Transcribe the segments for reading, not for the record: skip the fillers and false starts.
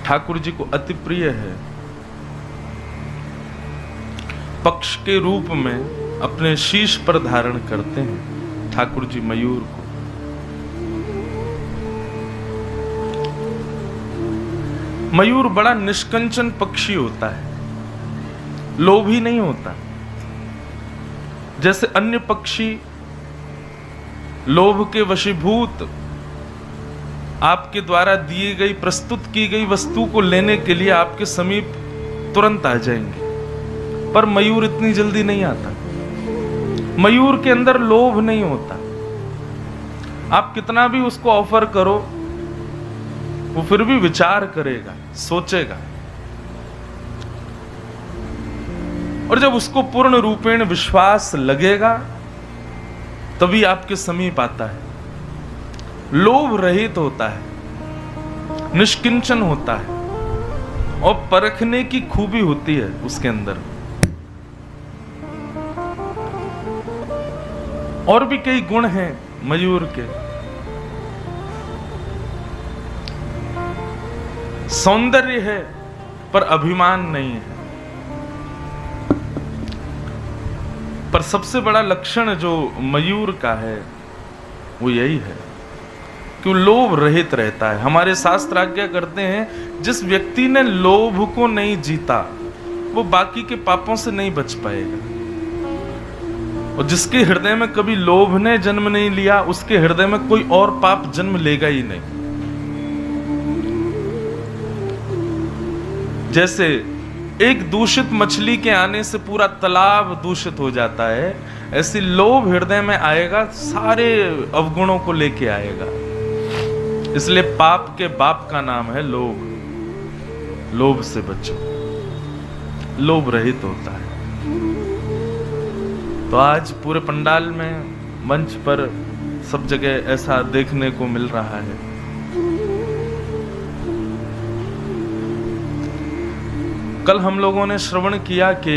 ठाकुर जी को अति प्रिय है। पक्ष के रूप में अपने शीश पर धारण करते हैं ठाकुर जी मयूर को। मयूर बड़ा निष्कंचन पक्षी होता है, लोभी नहीं होता। जैसे अन्य पक्षी लोभ के वशीभूत आपके द्वारा दिए गई प्रस्तुत की गई वस्तु को लेने के लिए आपके समीप तुरंत आ जाएंगे, पर मयूर इतनी जल्दी नहीं आता। मयूर के अंदर लोभ नहीं होता। आप कितना भी उसको ऑफर करो, वो फिर भी विचार करेगा, सोचेगा, और जब उसको पूर्ण रूपेण विश्वास लगेगा तभी आपके समीप आता है। लोभ रहित होता है, निष्किंचन होता है, और परखने की खूबी होती है उसके अंदर। और भी कई गुण हैं मयूर के। सौंदर्य है पर अभिमान नहीं है। पर सबसे बड़ा लक्षण जो मयूर का है वो यही है कि वो लोभ रहित रहता है। हमारे शास्त्र आज्ञा करते हैं जिस व्यक्ति ने लोभ को नहीं जीता वो बाकी के पापों से नहीं बच पाएगा, और जिसके हृदय में कभी लोभ ने जन्म नहीं लिया उसके हृदय में कोई और पाप जन्म लेगा ही नहीं। जैसे एक दूषित मछली के आने से पूरा तालाब दूषित हो जाता है, ऐसी लोभ हृदय में आएगा सारे अवगुणों को लेके आएगा। इसलिए पाप के बाप का नाम है लोभ। लोभ से बचो, लोभ रहित होता है। तो आज पूरे पंडाल में मंच पर सब जगह ऐसा देखने को मिल रहा है। कल हम लोगों ने श्रवण किया कि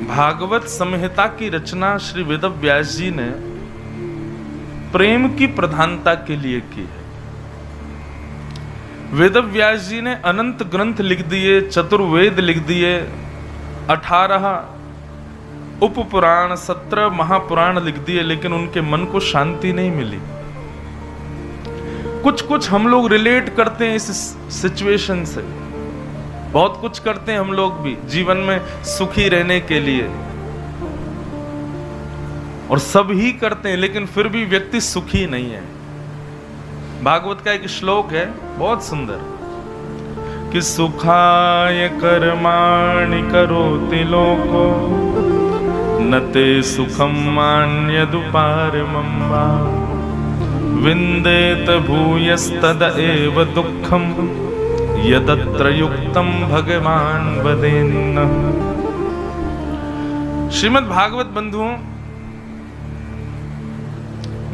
भागवत संहिता की रचना श्री वेद व्यास जी ने प्रेम की प्रधानता के लिए की है। वेद व्यास जी ने अनंत ग्रंथ लिख दिए, चतुर्वेद लिख दिए, 18 उपपुराण, 17 महापुराण लिख दिए, लेकिन उनके मन को शांति नहीं मिली। कुछ कुछ हम लोग रिलेट करते हैं इस सिचुएशन से, बहुत कुछ करते हैं हम लोग भी जीवन में सुखी रहने के लिए, और सब ही करते हैं, लेकिन फिर भी व्यक्ति सुखी नहीं है। भागवत का एक श्लोक है बहुत सुंदर कि सुखाय कर्माणि करोति लोको नते सुखम मान्यदुपारमं वा विन्देत भूयस्तद एव दुःखम यदत्र युक्तम भगवान वदेन्न। श्रीमद् भागवत बंधुओं,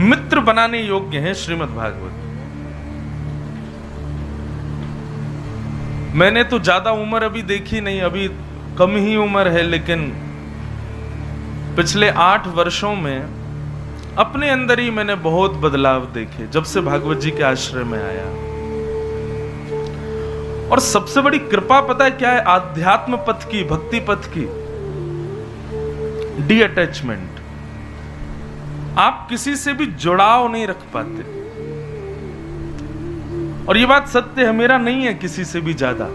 मित्र बनाने योग्य है श्रीमद् भागवत। मैंने तो ज्यादा उम्र अभी देखी नहीं, अभी कम ही उम्र है, लेकिन पिछले 8 वर्षों में अपने अंदर ही मैंने बहुत बदलाव देखे जब से भागवत जी के आश्रय में आया। और सबसे बड़ी कृपा पता है क्या है? आध्यात्म पथ की, भक्ति पथ की डी अटैचमेंट। आप किसी से भी जुड़ाव नहीं रख पाते, और ये बात सत्य है, मेरा नहीं है किसी से भी ज्यादा,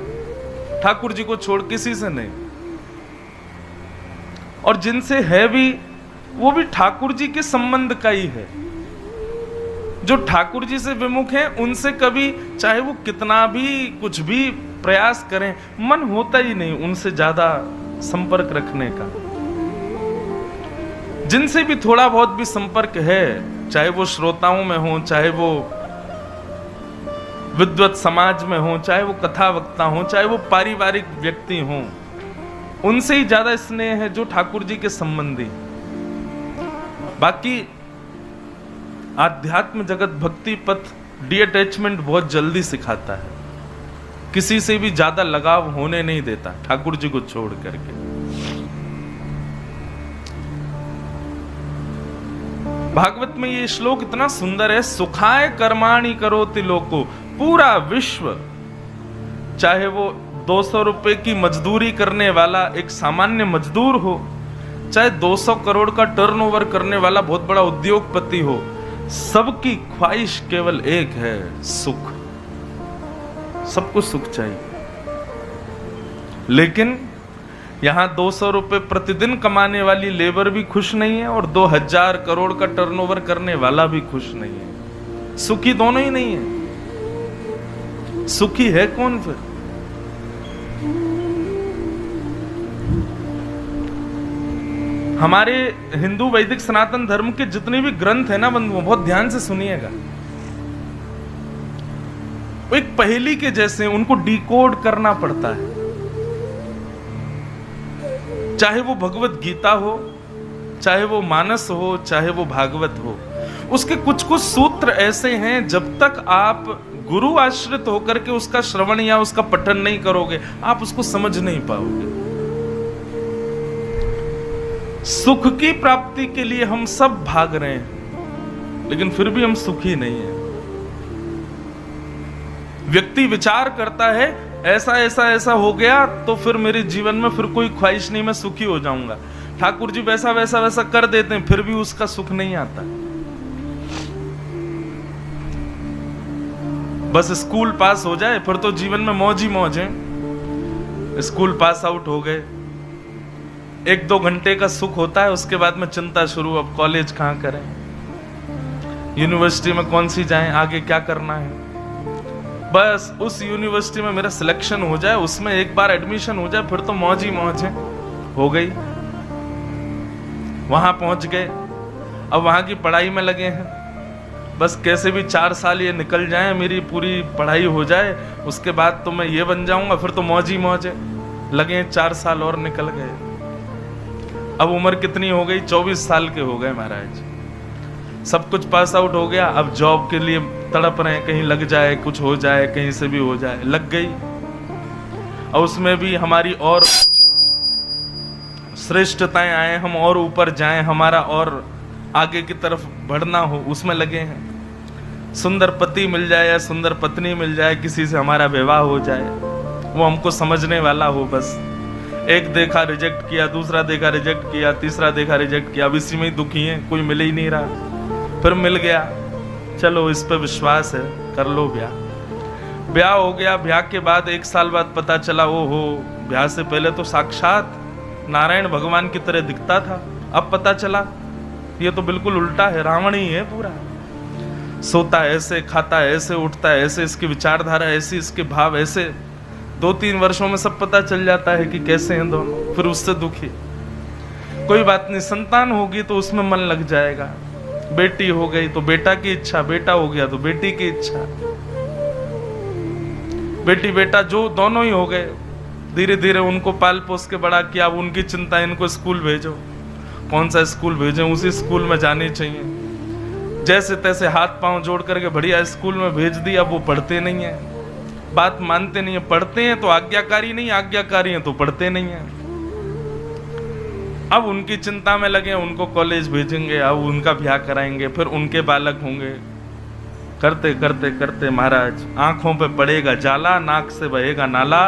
ठाकुर जी को छोड़ किसी से नहीं। और जिनसे है भी वो भी ठाकुर जी के संबंध का ही है। जो ठाकुर जी से विमुख हैं उनसे कभी चाहे वो कितना भी कुछ भी प्रयास करें, मन होता ही नहीं उनसे ज्यादा संपर्क रखने का। जिनसे भी थोड़ा बहुत भी संपर्क है, चाहे वो श्रोताओं में हो, चाहे वो विद्वत समाज में हो, चाहे वो कथा वक्ता हो, चाहे वो पारिवारिक व्यक्ति हो, उनसे ही ज्यादा स्नेह है जो ठाकुर जी के संबंधी। बाकी आध्यात्म जगत, भक्ति पथ डी अटैचमेंट बहुत जल्दी सिखाता है, किसी से भी ज्यादा लगाव होने नहीं देता ठाकुर जी को छोड़ करके। भागवत में ये श्लोक इतना सुंदर है, सुखाय कर्माणि करोति लोको। पूरा विश्व चाहे वो 200 रुपए की मजदूरी करने वाला एक सामान्य मजदूर हो, चाहे 200 करोड़ का टर्नओवर करने वाला बहुत बड़ा उद्योगपति हो, सबकी ख्वाहिश केवल एक है, सुख। सबको सुख चाहिए। लेकिन यहां 200 रुपए प्रतिदिन कमाने वाली लेबर भी खुश नहीं है और 2000 करोड़ का टर्नओवर करने वाला भी खुश नहीं है। सुखी दोनों ही नहीं है। सुखी है कौन फिर? हमारे हिंदू वैदिक सनातन धर्म के जितने भी ग्रंथ है ना बंधुओं, बहुत ध्यान से सुनिएगा। वो एक पहेली के जैसे, उनको डिकोड करना पड़ता है। चाहे वो भगवत गीता हो, चाहे वो मानस हो, चाहे वो भागवत हो, उसके कुछ कुछ सूत्र ऐसे हैं, जब तक आप गुरु आश्रित होकर के उसका श्रवण या उसका पठन नहीं करोगे, आप उसको समझ नहीं पाओगे। सुख की प्राप्ति के लिए हम सब भाग रहे हैं, लेकिन फिर भी हम सुखी नहीं हैं। व्यक्ति विचार करता है ऐसा ऐसा ऐसा हो गया तो फिर मेरे जीवन में फिर कोई ख्वाहिश नहीं, मैं सुखी हो जाऊंगा। ठाकुर जी वैसा वैसा वैसा कर देते हैं, फिर भी उसका सुख नहीं आता। बस स्कूल पास हो जाए फिर तो जीवन में मौज ही मौज है। स्कूल पास आउट हो गए, 1-2 घंटे का सुख होता है, उसके बाद में चिंता शुरू, अब कॉलेज कहाँ करें, यूनिवर्सिटी में कौन सी जाएं, आगे क्या करना है। बस उस यूनिवर्सिटी में मेरा सिलेक्शन हो जाए, उसमें एक बार एडमिशन हो जाए, फिर तो मौज ही मौज है। हो गई, वहां पहुंच गए, अब वहां की पढ़ाई में लगे हैं। बस कैसे भी 4 साल ये निकल जाएं, मेरी पूरी पढ़ाई हो जाए, उसके बाद तो मैं ये बन जाऊंगा, फिर तो मौज ही मौज है। लगे 4 साल और निकल गए। अब उम्र कितनी हो गई? 24 साल के हो गए महाराज। सब कुछ पास आउट हो गया, अब जॉब के लिए तड़प रहे हैं, कहीं लग जाए, कुछ हो जाए, कहीं से भी हो जाए। लग गई, और उसमें भी हमारी और श्रेष्ठताएं आए, हम और ऊपर जाएं, हमारा और आगे की तरफ बढ़ना हो, उसमें लगे हैं। सुंदर पति मिल जाए या सुंदर पत्नी मिल जाए, किसी से हमारा विवाह हो जाए, वो हमको समझने वाला हो। बस एक देखा रिजेक्ट किया, दूसरा देखा रिजेक्ट किया, तीसरा देखा रिजेक्ट किया, अब इसी में ही दुखी हैं, कोई मिल ही नहीं रहा। फिर मिल गया, चलो इस पे विश्वास है, कर लो ब्याह। ब्याह हो गया, ब्याह के बाद 1 साल बाद पता चला, ओहो, ब्याह से पहले तो साक्षात नारायण भगवान की तरह दिखता था, अब पता चला ये तो बिल्कुल उल्टा है, रावण ही है पूरा। सोता है ऐसे, खाता है ऐसे, उठता है ऐसे, इसकी विचारधारा ऐसी, इसके भाव ऐसे। 2-3 वर्षों में सब पता चल जाता है कि कैसे हैं दोनों। फिर उससे दुखी, कोई बात नहीं, संतान होगी तो उसमें मन लग जाएगा। बेटी हो गई तो बेटा की इच्छा, बेटा हो गया तो बेटी की इच्छा। बेटी बेटा जो दोनों ही हो गए, धीरे धीरे उनको पाल पोस के बड़ा किया। अब उनकी चिंता, इनको स्कूल भेजो, कौन सा स्कूल भेजें, उसी स्कूल में जानी चाहिए। जैसे तैसे हाथ पांव जोड़ करके बढ़िया स्कूल में भेज दिया। अब वो पढ़ते नहीं है, बात मानते नहीं है। पढ़ते हैं तो आज्ञाकारी नहीं, आज्ञाकारी हैं तो पढ़ते नहीं है। अब उनकी चिंता में लगे, उनको कॉलेज भेजेंगे, अब उनका ब्याह कराएंगे, फिर उनके बालक होंगे। करते करते करते महाराज आंखों पे पड़ेगा जाला, नाक से बहेगा नाला,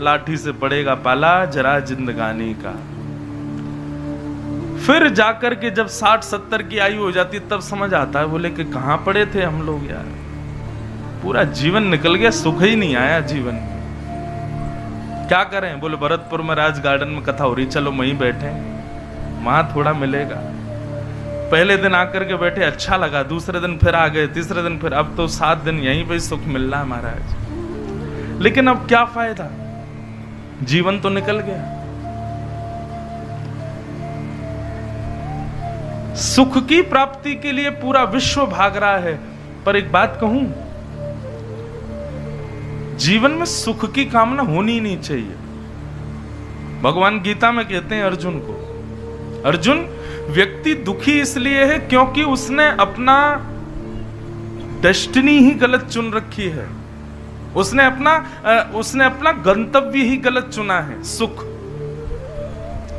लाठी से पड़ेगा पाला, जरा जिंदगानी का। फिर जाकर के जब 60-70 की आयु हो जाती तब समझ आता है, बोले कि कहां पड़े थे हम लोग यार, पूरा जीवन निकल गया, सुख ही नहीं आया जीवन में। क्या करें? बोले भरतपुर में राज गार्डन में कथा हो रही, चलो वहीं बैठे, वहां थोड़ा मिलेगा। पहले दिन आकर के बैठे, अच्छा लगा, दूसरे दिन फिर आ गए, तीसरे दिन फिर, अब तो 7 दिन यहीं पे सुख मिल रहा है महाराज। लेकिन अब क्या फायदा, जीवन तो निकल गया। सुख की प्राप्ति के लिए पूरा विश्व भाग रहा है, पर एक बात कहूं, जीवन में सुख की कामना होनी नहीं चाहिए। भगवान गीता में कहते हैं अर्जुन को, अर्जुन, व्यक्ति दुखी इसलिए है क्योंकि उसने डेस्टिनी ही गलत चुन रखी है, उसने अपना गंतव्य ही गलत चुना है, सुख,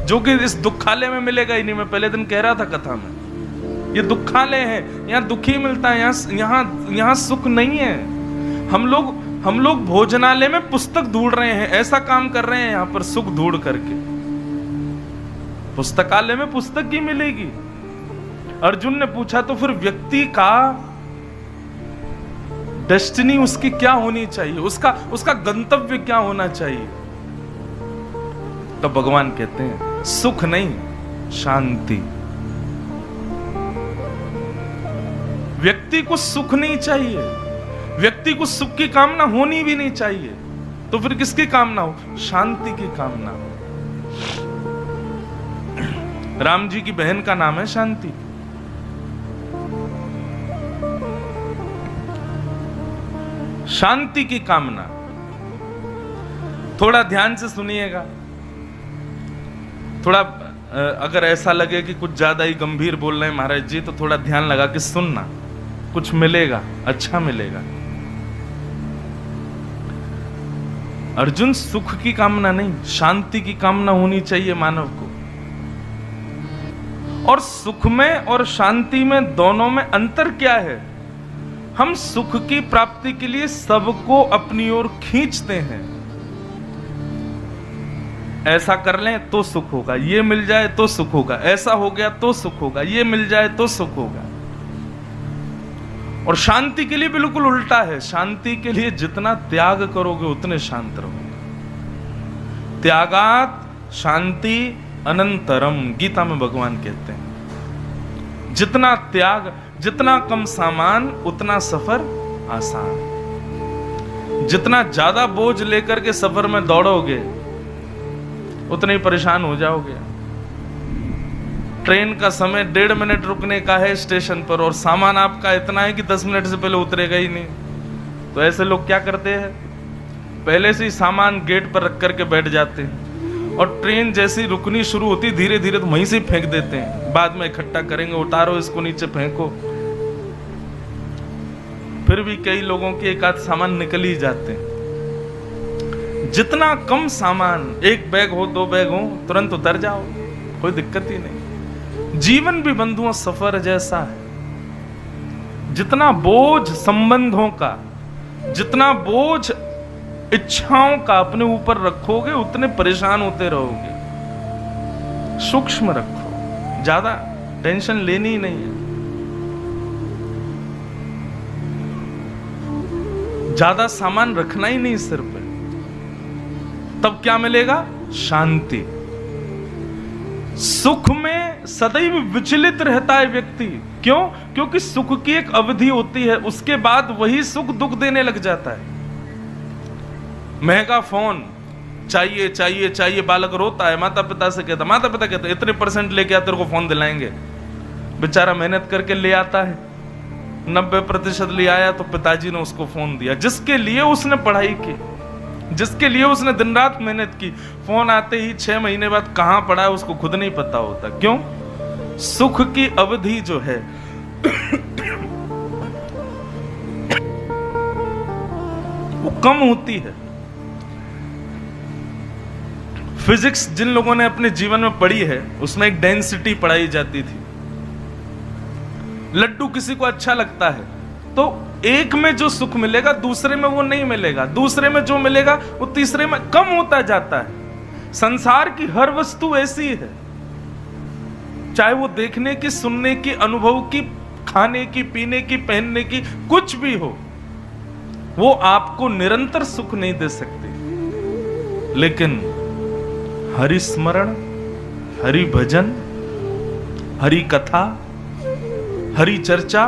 जो कि इस दुखालय में मिलेगा ही नहीं। मैं पहले दिन कह रहा था कथा में, ये दुखालय है, यहाँ दुखी मिलता है, यहाँ सुख नहीं है। हम लोग भोजनालय में पुस्तक ढूंढ रहे हैं, ऐसा काम कर रहे हैं यहां पर सुख ढूंढ करके। पुस्तकालय में पुस्तक ही मिलेगी। अर्जुन ने पूछा तो फिर व्यक्ति का डेस्टिनी उसकी क्या होनी चाहिए, उसका गंतव्य क्या होना चाहिए? तो भगवान कहते हैं सुख नहीं, शांति। व्यक्ति को सुख नहीं चाहिए, व्यक्ति को सुख की कामना होनी भी नहीं चाहिए। तो फिर किसकी कामना हो? शांति की कामना हो। राम जी की बहन का नाम है शांति। शांति की कामना। थोड़ा ध्यान से सुनिएगा। थोड़ा अगर ऐसा लगे कि कुछ ज्यादा ही गंभीर बोल रहे हैं महाराज जी, तो थोड़ा ध्यान लगा के सुनना, कुछ मिलेगा, अच्छा मिलेगा। अर्जुन, सुख की कामना नहीं, शांति की कामना होनी चाहिए मानव को। और सुख में और शांति में, दोनों में अंतर क्या है? हम सुख की प्राप्ति के लिए सबको अपनी ओर खींचते हैं। ऐसा कर लें तो सुख होगा, ये मिल जाए तो सुख होगा, ऐसा हो गया तो सुख होगा, ये मिल जाए तो सुख होगा। और शांति के लिए बिल्कुल उल्टा है। शांति के लिए जितना त्याग करोगे उतने शांत रहोगे। त्यागात शांति अनंतरम, गीता में भगवान कहते हैं। जितना त्याग, जितना कम सामान उतना सफर आसान। जितना ज्यादा बोझ लेकर के सफर में दौड़ोगे उतने ही परेशान हो जाओगे। ट्रेन का समय 1.5 मिनट रुकने का है स्टेशन पर, और सामान आपका इतना है कि 10 मिनट से पहले उतरेगा ही नहीं। तो ऐसे लोग क्या करते हैं? पहले से ही सामान गेट पर रख करके बैठ जाते हैं, और ट्रेन जैसी रुकनी शुरू होती धीरे धीरे तो वहीं से फेंक देते हैं। बाद में इकट्ठा करेंगे, उतारो इसको, नीचे फेंको। फिर भी कई लोगों के एक आध सामान निकल ही जाते हैं। जितना कम सामान, 1 बैग हो 2 बैग हो, तुरंत उतर जाओ, कोई दिक्कत ही नहीं। जीवन भी बंधुओं सफर जैसा है। जितना बोझ संबंधों का, जितना बोझ इच्छाओं का अपने ऊपर रखोगे उतने परेशान होते रहोगे। सूक्ष्म रखो, ज्यादा टेंशन लेनी ही नहीं है। ज्यादा सामान रखना ही नहीं सिर पे। तब क्या मिलेगा? शांति। सुख में सदैव विचलित रहता है व्यक्ति। क्यों? क्योंकि सुख की एक अवधि होती है, उसके बाद वही सुख दुख देने लग जाता है। महंगा फोन चाहिए चाहिए चाहिए, बालक रोता है, माता पिता से कहता, माता पिता कहते इतने % लेके आ, तेरे को फोन दिलाएंगे। बेचारा मेहनत करके ले आता है, 90% ले आया तो पिताजी ने उसको फोन दिया, जिसके लिए उसने पढ़ाई की, जिसके लिए उसने दिन रात मेहनत की। फोन आते ही 6 महीने बाद कहां पड़ा है उसको खुद नहीं पता होता। क्यों? सुख की अवधि जो है वो कम होती है। फिजिक्स जिन लोगों ने अपने जीवन में पढ़ी है उसमें एक डेंसिटी पढ़ाई जाती थी। लड्डू किसी को अच्छा लगता है तो एक में जो सुख मिलेगा दूसरे में वो नहीं मिलेगा, दूसरे में जो मिलेगा वो तीसरे में कम होता जाता है। संसार की हर वस्तु ऐसी है, चाहे वो देखने की, सुनने की, अनुभव की, खाने की, पीने की, पहनने की, कुछ भी हो, वो आपको निरंतर सुख नहीं दे सकती। लेकिन हरि स्मरण, हरि भजन, हरि कथा, हरि चर्चा,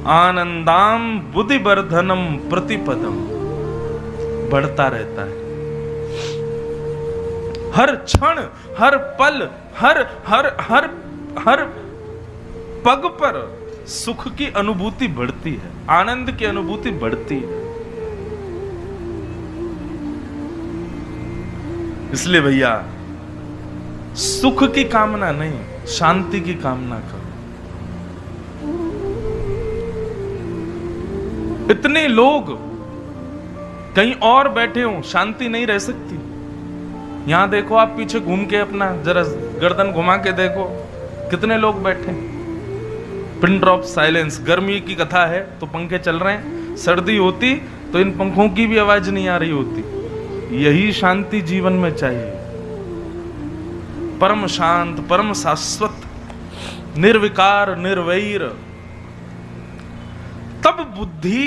आनंदाम बुद्धिवर्धनम प्रतिपदम बढ़ता रहता है। हर क्षण, हर पल, हर पग पर सुख की अनुभूति बढ़ती है, आनंद की अनुभूति बढ़ती है। इसलिए भैया सुख की कामना नहीं, शांति की कामना करो। इतने लोग कहीं और बैठे हो, शांति नहीं रह सकती। यहां देखो, आप पीछे घूम के अपना जरा गर्दन घुमा के देखो, कितने लोग बैठे। Pin drop silence. गर्मी की कथा है तो पंखे चल रहे हैं, सर्दी होती तो इन पंखों की भी आवाज नहीं आ रही होती। यही शांति जीवन में चाहिए, परम शांत, परम शाश्वत, निर्विकार, निर्वैर। तब बुद्धि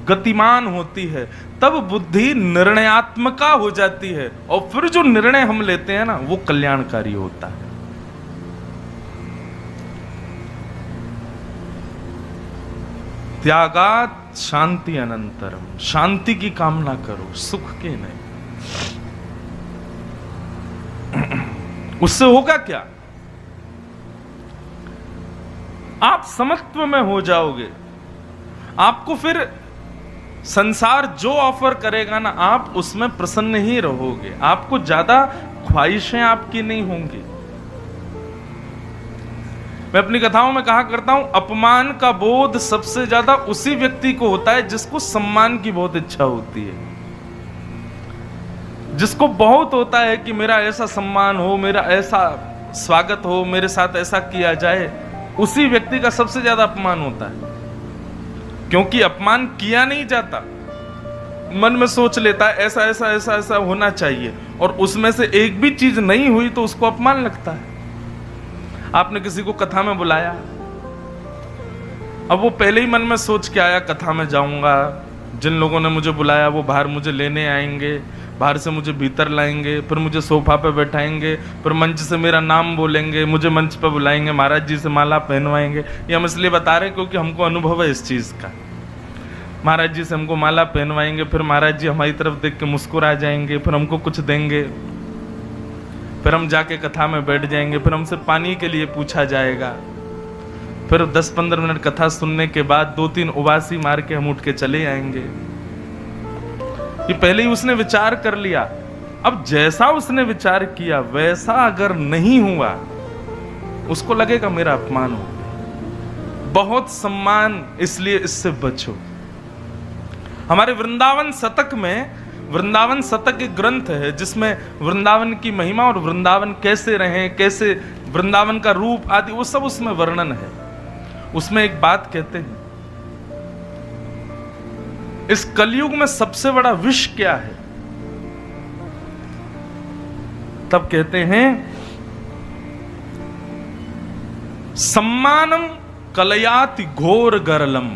गतिमान होती है, तब बुद्धि निर्णयात्मका हो जाती है, और फिर जो निर्णय हम लेते हैं ना, वो कल्याणकारी होता है। त्यागात शांति अनंतरम, शांति की कामना करो, सुख की नहीं। उससे होगा क्या? आप समत्व में हो जाओगे। आपको फिर संसार जो ऑफर करेगा ना, आप उसमें प्रसन्न ही रहोगे। आपको ज्यादा ख्वाहिशें आपकी नहीं होंगी। मैं अपनी कथाओं में कहा करता हूं, अपमान का बोध सबसे ज्यादा उसी व्यक्ति को होता है जिसको सम्मान की बहुत इच्छा होती है, जिसको बहुत होता है कि मेरा ऐसा सम्मान हो, मेरा ऐसा स्वागत हो, मेरे साथ ऐसा किया जाए। उसी व्यक्ति का सबसे ज्यादा अपमान होता है, क्योंकि अपमान किया नहीं जाता, मन में सोच लेता है ऐसा ऐसा ऐसा ऐसा होना चाहिए, और उसमें से एक भी चीज नहीं हुई तो उसको अपमान लगता है। आपने किसी को कथा में बुलाया, अब वो पहले ही मन में सोच के आया, कथा में जाऊंगा, जिन लोगों ने मुझे बुलाया वो बाहर मुझे लेने आएंगे, बाहर से मुझे भीतर लाएंगे, फिर मुझे सोफा पे बैठाएंगे, फिर मंच से मेरा नाम बोलेंगे, मुझे मंच पे बुलाएंगे, महाराज जी से माला पहनवाएंगे। ये हम इसलिए बता रहे हैं क्योंकि हमको अनुभव है इस चीज का। महाराज जी से हमको माला पहनवाएंगे, फिर महाराज जी हमारी तरफ देख के मुस्कुरा जाएंगे, फिर हमको कुछ देंगे, फिर हम जाके कथा में बैठ जाएंगे, फिर हमसे पानी के लिए पूछा जाएगा, फिर 10-15 मिनट कथा सुनने के बाद 2-3 उबासी मार के हम उठ के चले आएंगे। ये पहले ही उसने विचार कर लिया। अब जैसा उसने विचार किया वैसा अगर नहीं हुआ, उसको लगेगा मेरा अपमान हो गया। बहुत सम्मान, इसलिए इससे बचो। हमारे वृंदावन शतक में, वृंदावन शतक एक ग्रंथ है जिसमें वृंदावन की महिमा और वृंदावन कैसे रहे, कैसे वृंदावन का रूप आदि, वो सब उसमें वर्णन है। उसमें एक बात कहते हैं, इस कलयुग में सबसे बड़ा विष क्या है? तब कहते हैं, सम्मानम कलयाति घोर गरलम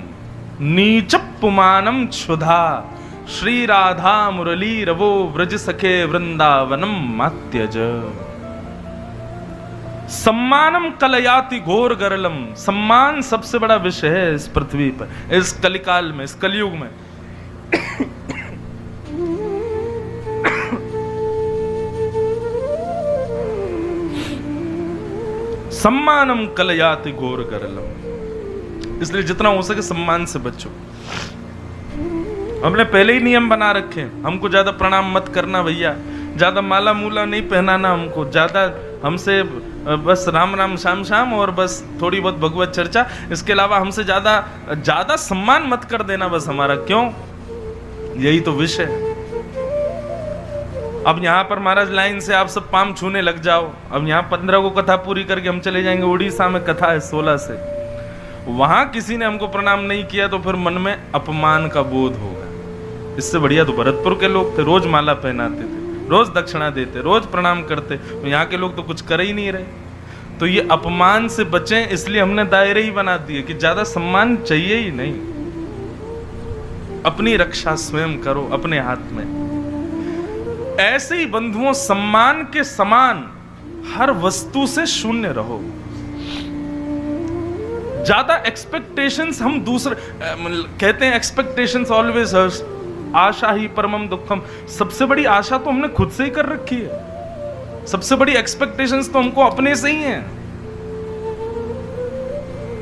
नीच पुमानम क्षुधा श्री राधा मुरली रवो व्रज सखे वृंदावनम मात्यज। सम्मानम कलयाति घोर गरलम, सम्मान सबसे बड़ा विषय है इस पृथ्वी पर, इस कलिकाल में, इस कलयुग में। सम्मानम कलयाति घोर गरलम, इसलिए जितना हो सके सम्मान से बचो। हमने पहले ही नियम बना रखे, हमको ज्यादा प्रणाम मत करना भैया, ज्यादा माला मूला नहीं पहनाना हमको, ज्यादा हमसे बस राम राम श्याम श्याम और बस थोड़ी बहुत भगवत चर्चा, इसके अलावा हमसे ज्यादा सम्मान मत कर देना बस हमारा। क्यों? यही तो विषय है। अब यहाँ पर महाराज लाइन से आप सब पाम छूने लग जाओ। अब यहाँ 15 को कथा पूरी करके हम चले जाएंगे, उड़ीसा में कथा है 16 से, वहां किसी ने हमको प्रणाम नहीं किया तो फिर मन में अपमान का बोध होगा। इससे बढ़िया तो भरतपुर के लोग थे, रोज माला पहनाते थे, रोज दक्षिणा देते, रोज प्रणाम करते। तो यहाँ के लोग तो कुछ कर ही नहीं रहे। तो ये अपमान से बचें, इसलिए हमने दायरे ही बना दिए कि ज्यादा सम्मान चाहिए ही नहीं। अपनी रक्षा स्वयं करो अपने हाथ में। ऐसे ही बंधुओं, सम्मान के समान हर वस्तु से शून्य रहो। ज्यादा एक्सपेक्टेशंस हम दूसरे कहते हैं, एक्सपेक्टेशंस ऑलवेज हर्ट्स, आशा ही परमम दुखम। सबसे बड़ी आशा तो हमने खुद से ही कर रखी है, सबसे बड़ी एक्सपेक्टेशंस तो हमको अपने से ही हैं।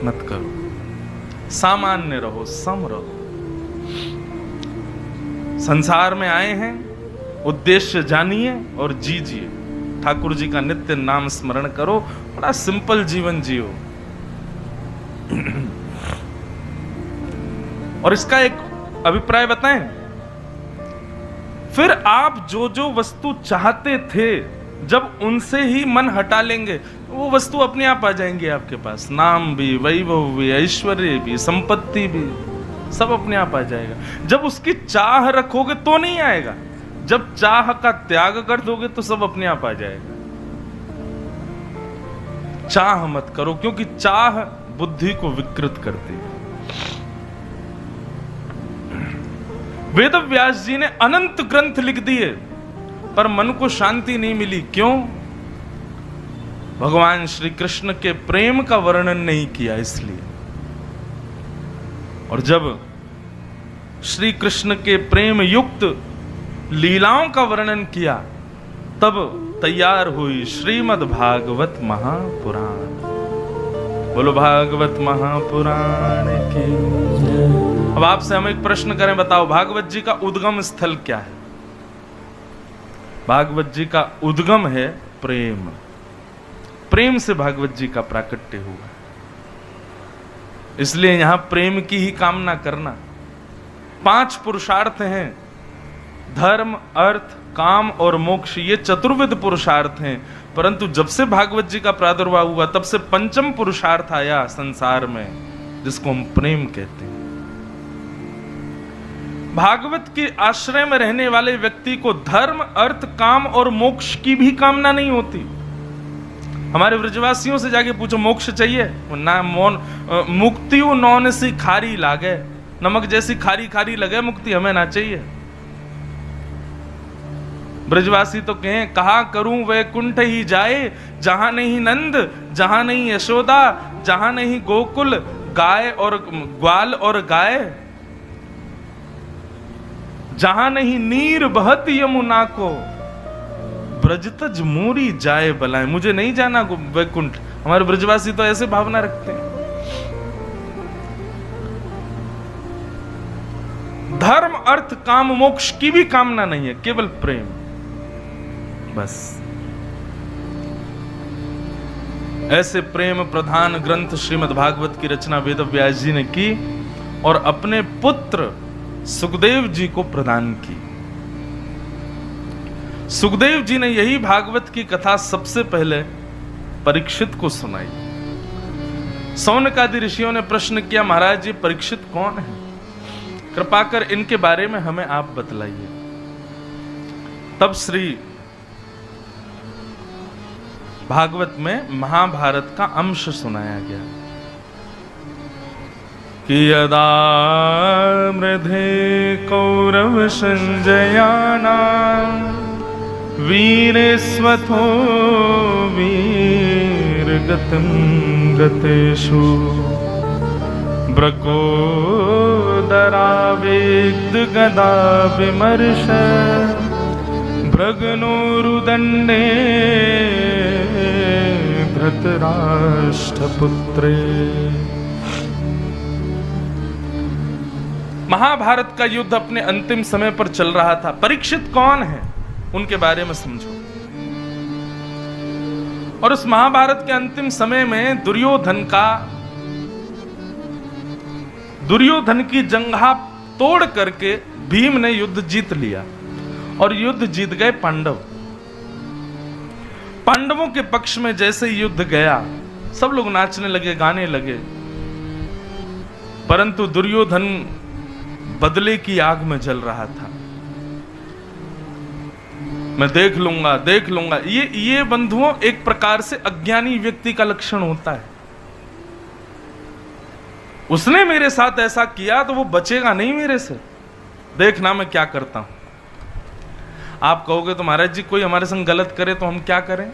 मत करो, सामान्य रहो, सम रहो। संसार में आए हैं, उद्देश्य जानिए और जीजिए। ठाकुर जी का नित्य नाम स्मरण करो, बड़ा सिंपल जीवन जियो। और इसका एक अभिप्राय बताएं, फिर आप जो जो वस्तु चाहते थे, जब उनसे ही मन हटा लेंगे, वो वस्तु अपने आप आ जाएंगी आपके पास। नाम भी, वैभव भी, ऐश्वर्य भी, संपत्ति भी। सब अपने आप आ जाएगा। जब उसकी चाह रखोगे तो नहीं आएगा, जब चाह का त्याग कर दोगे तो सब अपने आप आ जाएगा। चाह मत करो, क्योंकि चाह बुद्धि को विकृत करती है। वेद व्यास जी ने अनंत ग्रंथ लिख दिए, पर मन को शांति नहीं मिली। क्यों? भगवान श्री कृष्ण के प्रेम का वर्णन नहीं किया इसलिए। और जब श्री कृष्ण के प्रेम युक्त लीलाओं का वर्णन किया, तब तैयार हुई श्रीमद् भागवत महापुराण। बोलो भागवत महापुराण की। अब आपसे हम एक प्रश्न करें, बताओ भागवत जी का उद्गम स्थल क्या है? भागवत जी का उद्गम है प्रेम। प्रेम से भागवत जी का प्राकट्य हुआ, इसलिए यहां प्रेम की ही कामना करना। 5 पुरुषार्थ हैं, धर्म, अर्थ, काम और मोक्ष, ये चतुर्विध पुरुषार्थ हैं। परंतु जब से भागवत जी का प्रादुर्भाव हुआ, तब से पंचम पुरुषार्थ आया संसार में, जिसको हम प्रेम कहते हैं। भागवत के आश्रय में रहने वाले व्यक्ति को धर्म, अर्थ, काम और मोक्ष की भी कामना नहीं होती। हमारे ब्रजवासियों से जाके पूछो मोक्ष चाहिए ना, मुक्ति नौन सी खारी लागे, नमक जैसी खारी खारी लगे, मुक्ति हमें ना चाहिए। ब्रजवासी तो कहें कहा करूं वैकुंठ ही जाए, जहां नहीं नंद, जहां नहीं यशोदा, जहां नहीं गोकुल, गाय और ग्वाल और गाय, जहां नहीं नीर बहत यमुना को, ब्रजतज मोरी जाए बलाए। मुझे नहीं जाना वैकुंठ। हमारे ब्रजवासी तो ऐसे भावना रखते हैं। धर्म, अर्थ, काम, मोक्ष की भी कामना नहीं है, केवल प्रेम बस। ऐसे प्रेम प्रधान ग्रंथ श्रीमद् भागवत की रचना वेद व्यास जी ने की और अपने पुत्र सुखदेव जी को प्रदान की। सुखदेव जी ने यही भागवत की कथा सबसे पहले परीक्षित को सुनाई। सौनकादि ऋषियों ने प्रश्न किया, महाराज जी परीक्षित कौन है? कृपा कर इनके बारे में हमें आप बतलाइए। तब श्री भागवत में महाभारत का अंश सुनाया गया कि यदा मृधे कौरव संजयाना वीरेस्वथो वीरगतं गतेषु ब्रकोदरावेद गदा विमर्श भृगनोरुदण्डे धृतराष्ट्रपुत्रे। महाभारत का युद्ध अपने अंतिम समय पर चल रहा था। परीक्षित कौन है उनके बारे में समझो। और उस महाभारत के अंतिम समय में दुर्योधन की जंघा तोड़ करके भीम ने युद्ध जीत लिया और युद्ध जीत गए पांडव। पांडवों के पक्ष में जैसे युद्ध गया, सब लोग नाचने लगे, गाने लगे। परंतु दुर्योधन बदले की आग में जल रहा था। मैं देख लूंगा। ये बंधुओं एक प्रकार से अज्ञानी व्यक्ति का लक्षण होता है। उसने मेरे साथ ऐसा किया तो वो बचेगा नहीं मेरे से। देखना मैं क्या करता हूं। आप कहोगे तो महाराज जी कोई हमारे संग गलत करे तो हम क्या करें?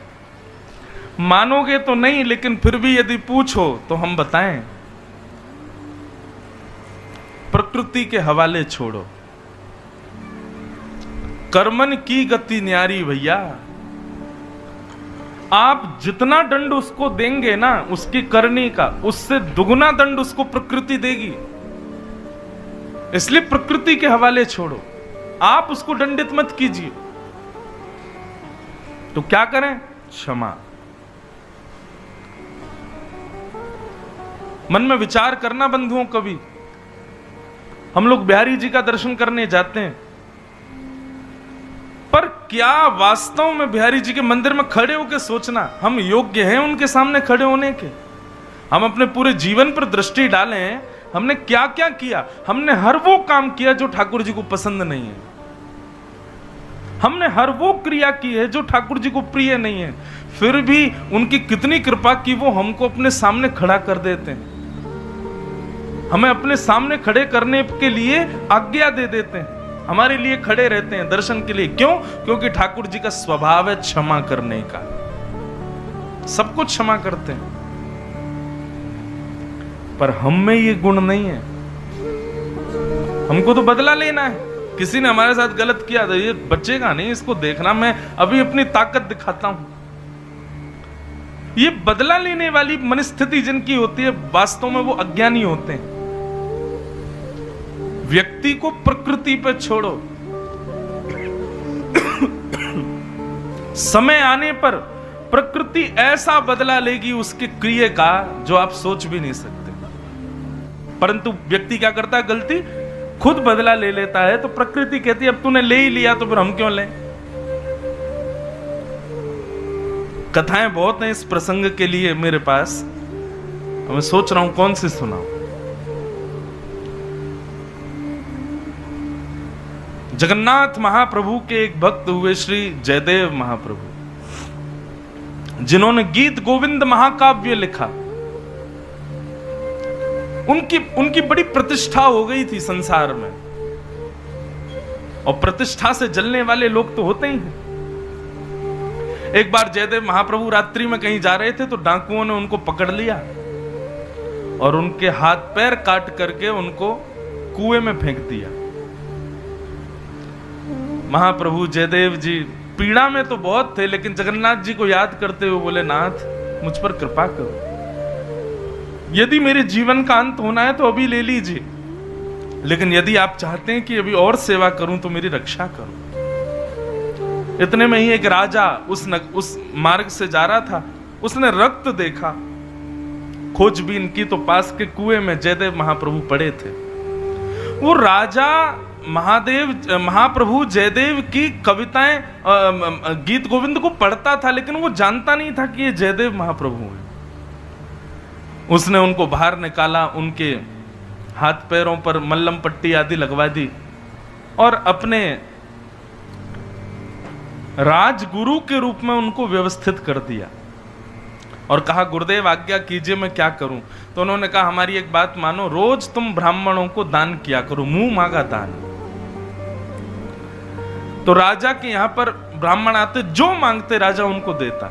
मानोगे तो नहीं, लेकिन फिर भी यदि पूछो तो हम बताएं। प्रकृति के हवाले छोड़ो। कर्मन की गति न्यारी भैया। आप जितना दंड उसको देंगे ना उसकी करनी का, उससे दुगुना दंड उसको प्रकृति देगी। इसलिए प्रकृति के हवाले छोड़ो, आप उसको दंडित मत कीजिए। तो क्या करें? क्षमा। मन में विचार करना बंधुओं। कभी हम लोग बिहारी जी का दर्शन करने जाते हैं, पर क्या वास्तव में बिहारी जी के मंदिर में खड़े होकर सोचना हम योग्य हैं उनके सामने खड़े होने के? हम अपने पूरे जीवन पर दृष्टि डालें हमने क्या क्या किया? हमने हर वो काम किया जो ठाकुर जी को पसंद नहीं है, हमने हर वो क्रिया की है जो ठाकुर जी को प्रिय नहीं है, फिर भी उनकी कितनी कृपा की वो हमको अपने सामने खड़ा कर देते हैं, हमें अपने सामने खड़े करने के लिए आज्ञा दे देते हैं, हमारे लिए खड़े रहते हैं दर्शन के लिए। क्यों? क्योंकि ठाकुर जी का स्वभाव है क्षमा करने का, सब कुछ क्षमा करते हैं। पर हम में ये गुण नहीं है, हमको तो बदला लेना है। किसी ने हमारे साथ गलत किया तो ये बचेगा नहीं, इसको देखना, मैं अभी अपनी ताकत दिखाता हूं। ये बदला लेने वाली मनस्थिति जिनकी होती है, वास्तव में वो अज्ञानी होते हैं। व्यक्ति को प्रकृति पे छोड़ो, समय आने पर प्रकृति ऐसा बदला लेगी उसके क्रिया का जो आप सोच भी नहीं सकते। परंतु व्यक्ति क्या करता है? गलती खुद बदला ले लेता है, तो प्रकृति कहती है अब तूने ले ही लिया तो फिर हम क्यों लें। कथाएं बहुत हैं इस प्रसंग के लिए मेरे पास, मैं सोच रहा हूं कौन सी सुनाऊं। जगन्नाथ महाप्रभु के एक भक्त हुए श्री जयदेव महाप्रभु, जिन्होंने गीत गोविंद महाकाव्य लिखा। उनकी बड़ी प्रतिष्ठा हो गई थी संसार में, और प्रतिष्ठा से जलने वाले लोग तो होते ही हैं। एक बार जयदेव महाप्रभु रात्रि में कहीं जा रहे थे तो डाकुओं ने उनको पकड़ लिया और उनके हाथ पैर काट करके उनको कुएं में फेंक दिया। महाप्रभु जयदेव जी पीड़ा में तो बहुत थे, लेकिन जगन्नाथ जी को याद करते हुए बोले, नाथ मुझ पर कृपा करो, यदि मेरे जीवन का अंत होना है तो अभी ले लीजिए, लेकिन यदि आप चाहते हैं कि अभी और सेवा करूं तो मेरी रक्षा करो। इतने में ही एक राजा उस मार्ग से जा रहा था, उसने रक्त देखा, खोजबीन की तो पास के कुएं में जयदेव महाप्रभु पड़े थे। वो राजा महाप्रभु जयदेव की कविताएं गीत गोविंद को पढ़ता था, लेकिन वो जानता नहीं था कि ये जयदेव महाप्रभु हैं। उसने उनको बाहर निकाला, उनके हाथ पैरों पर मल्लम पट्टी आदि लगवा दी और अपने राजगुरु के रूप में उनको व्यवस्थित कर दिया और कहा, गुरुदेव आज्ञा कीजिए मैं क्या करूं। तो उन्होंने कहा, हमारी एक बात मानो, रोज तुम ब्राह्मणों को दान किया करो, मुंह मांगा दान। तो राजा के यहां पर ब्राह्मण आते, जो मांगते राजा उनको देता।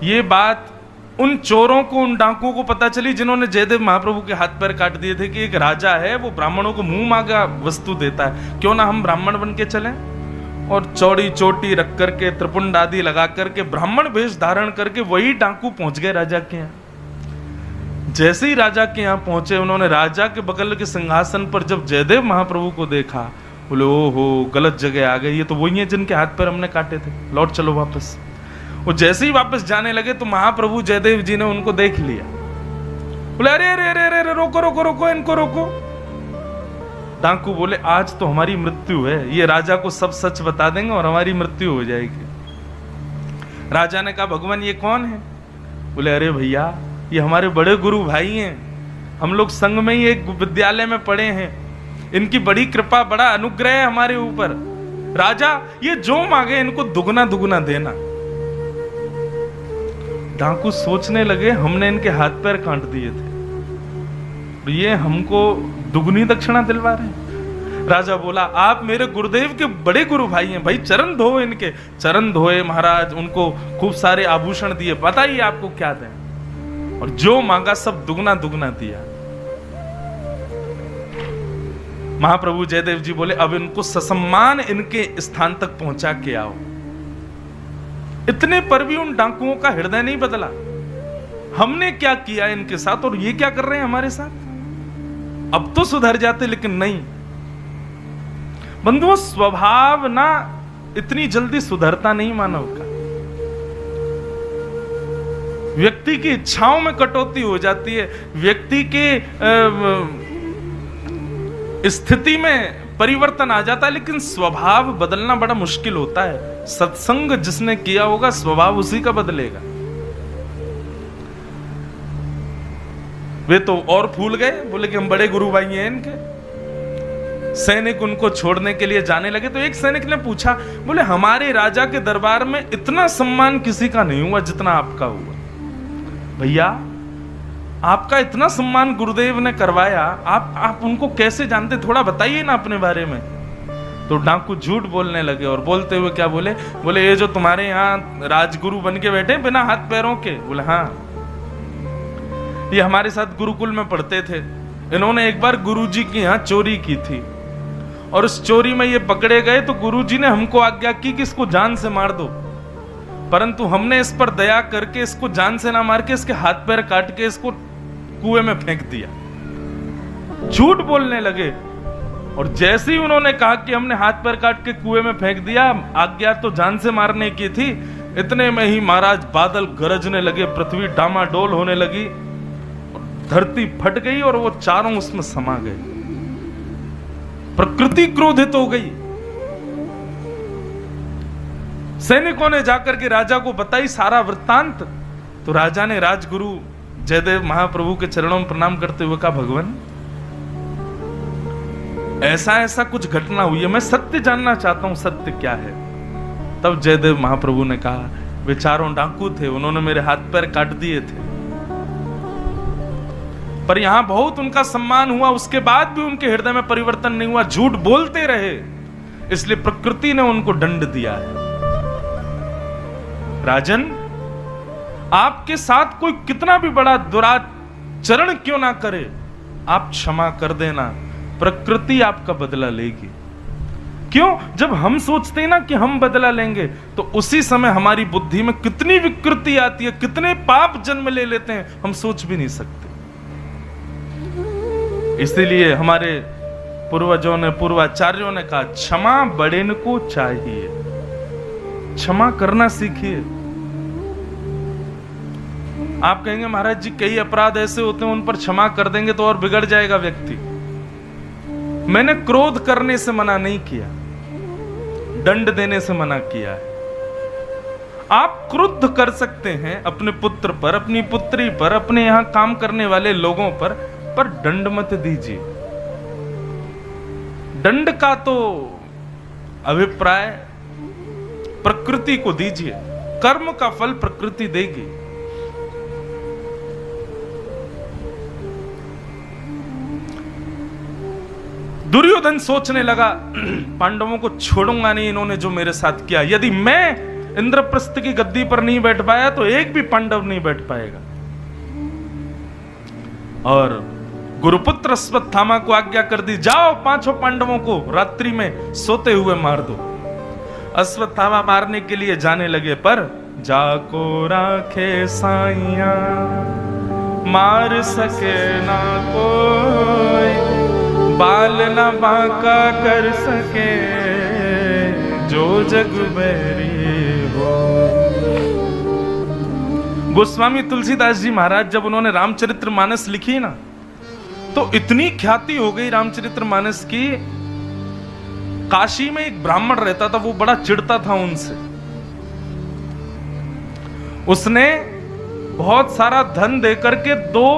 ये बात उन चोरों को, उन डाकुओं को पता चली जिन्होंने जयदेव महाप्रभु के हाथ पैर काट दिए थे कि एक राजा है, वो ब्राह्मणों को मुंह मांगा वस्तु देता है, क्यों ना हम ब्राह्मण बन के चलें। और चौड़ी चोटी रख करके, त्रिपुंड आदि लगा करके, ब्राह्मण वेश धारण करके वही डाकू पहुंच गए राजा के यहाँ। जैसे ही राजा के यहाँ पहुंचे, उन्होंने राजा के बगल के सिंहासन पर जब जयदेव महाप्रभु को देखा, बोले, ओहो गलत जगह आ गए, ये तो वही है जिनके हाथ पैर हमने काटे थे, लौट चलो वापस। वो जैसे ही वापस जाने लगे तो महाप्रभु जयदेव जी ने उनको देख लिया, बोले, अरे अरे अरे अरे रोको रोको रोको, इनको रोको। डाकू बोले, आज तो हमारी मृत्यु है, ये राजा को सब सच बता देंगे और हमारी मृत्यु हो जाएगी। राजा ने कहा, भगवान ये कौन है? बोले, अरे भैया ये हमारे बड़े गुरु भाई हैं, हम लोग संग में ही एक विद्यालय में पढ़े हैं, इनकी बड़ी कृपा, बड़ा अनुग्रह है हमारे ऊपर। राजा ये जो मांगे इनको दुगना दुगना देना। डाकू सोचने लगे, हमने इनके हाथ पैर काट दिए थे, ये हमको दुगनी दक्षिणा दिलवा रहे हैं। राजा बोला, आप मेरे गुरुदेव के बड़े गुरु भाई हैं, भाई चरण धो इनके। चरण धोए महाराज, उनको खूब सारे आभूषण दिए, बताइए आपको क्या दें। और जो मांगा सब दुगना दुगना दिया। महाप्रभु जयदेव जी बोले, अब इनको ससम्मान इनके स्थान तक पहुंचा के आओ। इतने पर भी उन डाकुओं का हृदय नहीं बदला। हमने क्या किया इनके साथ और ये क्या कर रहे हैं हमारे साथ। अब तो सुधर जाते, लेकिन नहीं। बंधुओं, स्वभाव ना इतनी जल्दी सुधरता नहीं मानव का। व्यक्ति की इच्छाओं में कटौती हो जाती है, व्यक्ति के स्थिति में परिवर्तन आ जाता है, लेकिन स्वभाव बदलना बड़ा मुश्किल होता है। सत्संग जिसने किया होगा स्वभाव उसी का बदलेगा। वे तो और फूल गए, बोले कि हम बड़े गुरु भाई हैं इनके। सैनिक उनको छोड़ने के लिए जाने लगे तो एक सैनिक ने पूछा, बोले हमारे राजा के दरबार में इतना सम्मान किसी का नहीं हुआ जितना आपका हुआ। भैया आपका इतना सम्मान गुरुदेव ने करवाया, आप उनको कैसे जानते, थोड़ा बताइए ना अपने बारे में। तो डाकू झूठ बोलने लगे और बोलते हुए क्या बोले, बोले ये जो तुम्हारे यहाँ राजगुरु बन के बैठे बिना हाथ पैरों के, बोले हाँ, ये हमारे साथ गुरुकुल में पढ़ते थे। इन्होंने एक बार गुरुजी की यहाँ चोरी की थी और उस चोरी में ये पकड़े गए तो गुरुजी ने हमको आज्ञा की कि इसको जान से मार दो, परंतु हमने इस पर दया करके इसको जान से ना मार के इसके हाथ पैर काट के इसको कुएं में फेंक दिया। झूठ बोलने लगे और जैसे ही उन्होंने कहा कि हमने हाथ पैर काट के कुएं में फेंक दिया, आज्ञा तो जान से मारने की थी, इतने में ही महाराज बादल गरजने लगे, पृथ्वी डामाडोल होने लगी, धरती फट गई और वो चारों उसमें समा गए। प्रकृति क्रोधित हो गई। सैनिकों ने जाकर के राजा को बताई सारा वृत्तांत। तो राजा ने राजगुरु जयदेव महाप्रभु के चरणों में प्रणाम करते हुए कहा, भगवान ऐसा ऐसा कुछ घटना हुई है, मैं सत्य जानना चाहता हूं, सत्य क्या है। तब जयदेव महाप्रभु ने कहा, वे चारों डाकू थे, उन्होंने मेरे हाथ पैर काट दिए थे, पर यहां बहुत उनका सम्मान हुआ, उसके बाद भी उनके हृदय में परिवर्तन नहीं हुआ, झूठ बोलते रहे, इसलिए प्रकृति ने उनको दंड दिया है। राजन, आपके साथ कोई कितना भी बड़ा दुराचरण क्यों ना करे, आप क्षमा कर देना, प्रकृति आपका बदला लेगी। क्यों? जब हम सोचते हैं ना कि हम बदला लेंगे, तो उसी समय हमारी बुद्धि में कितनी विकृति आती है, कितने पाप जन्म ले लेते हैं, हम सोच भी नहीं सकते। इसीलिए हमारे पूर्वजों ने, पूर्वाचार्यों ने कहा, क्षमा बड़ेन को चाहिए, क्षमा करना सीखिए। आप कहेंगे महाराज जी कई अपराध ऐसे होते हैं उन पर क्षमा कर देंगे तो और बिगड़ जाएगा व्यक्ति। मैंने क्रोध करने से मना नहीं किया, दंड देने से मना किया है। आप क्रुद्ध कर सकते हैं अपने पुत्र पर, अपनी पुत्री पर, अपने यहां काम करने वाले लोगों पर दंड मत दीजिए। दंड का तो अभिप्राय प्रकृति को दीजिए, कर्म का फल प्रकृति देगी। दुर्योधन सोचने लगा, पांडवों को छोड़ूंगा नहीं इन्होंने जो मेरे साथ किया, यदि मैं इंद्रप्रस्थ की गद्दी पर नहीं बैठ पाया तो एक भी पांडव नहीं बैठ पाएगा। और गुरुपुत्र अश्वत्थामा को आज्ञा कर दी, जाओ पांचों पांडवों को रात्रि में सोते हुए मार दो। अश्वत्थामा मारने के लिए जाने लगे, पर जाको राखे साइया मार सके ना कोई, बाल ना बांका कर सके जो जग बैरी हो। गोस्वामी तुलसीदास जी महाराज जब उन्होंने रामचरितमानस लिखी ना, तो इतनी ख्याति हो गई रामचरितमानस की। काशी में एक ब्राह्मण रहता था, वो बड़ा चिढ़ता था उनसे। उसने बहुत सारा धन देकर के 2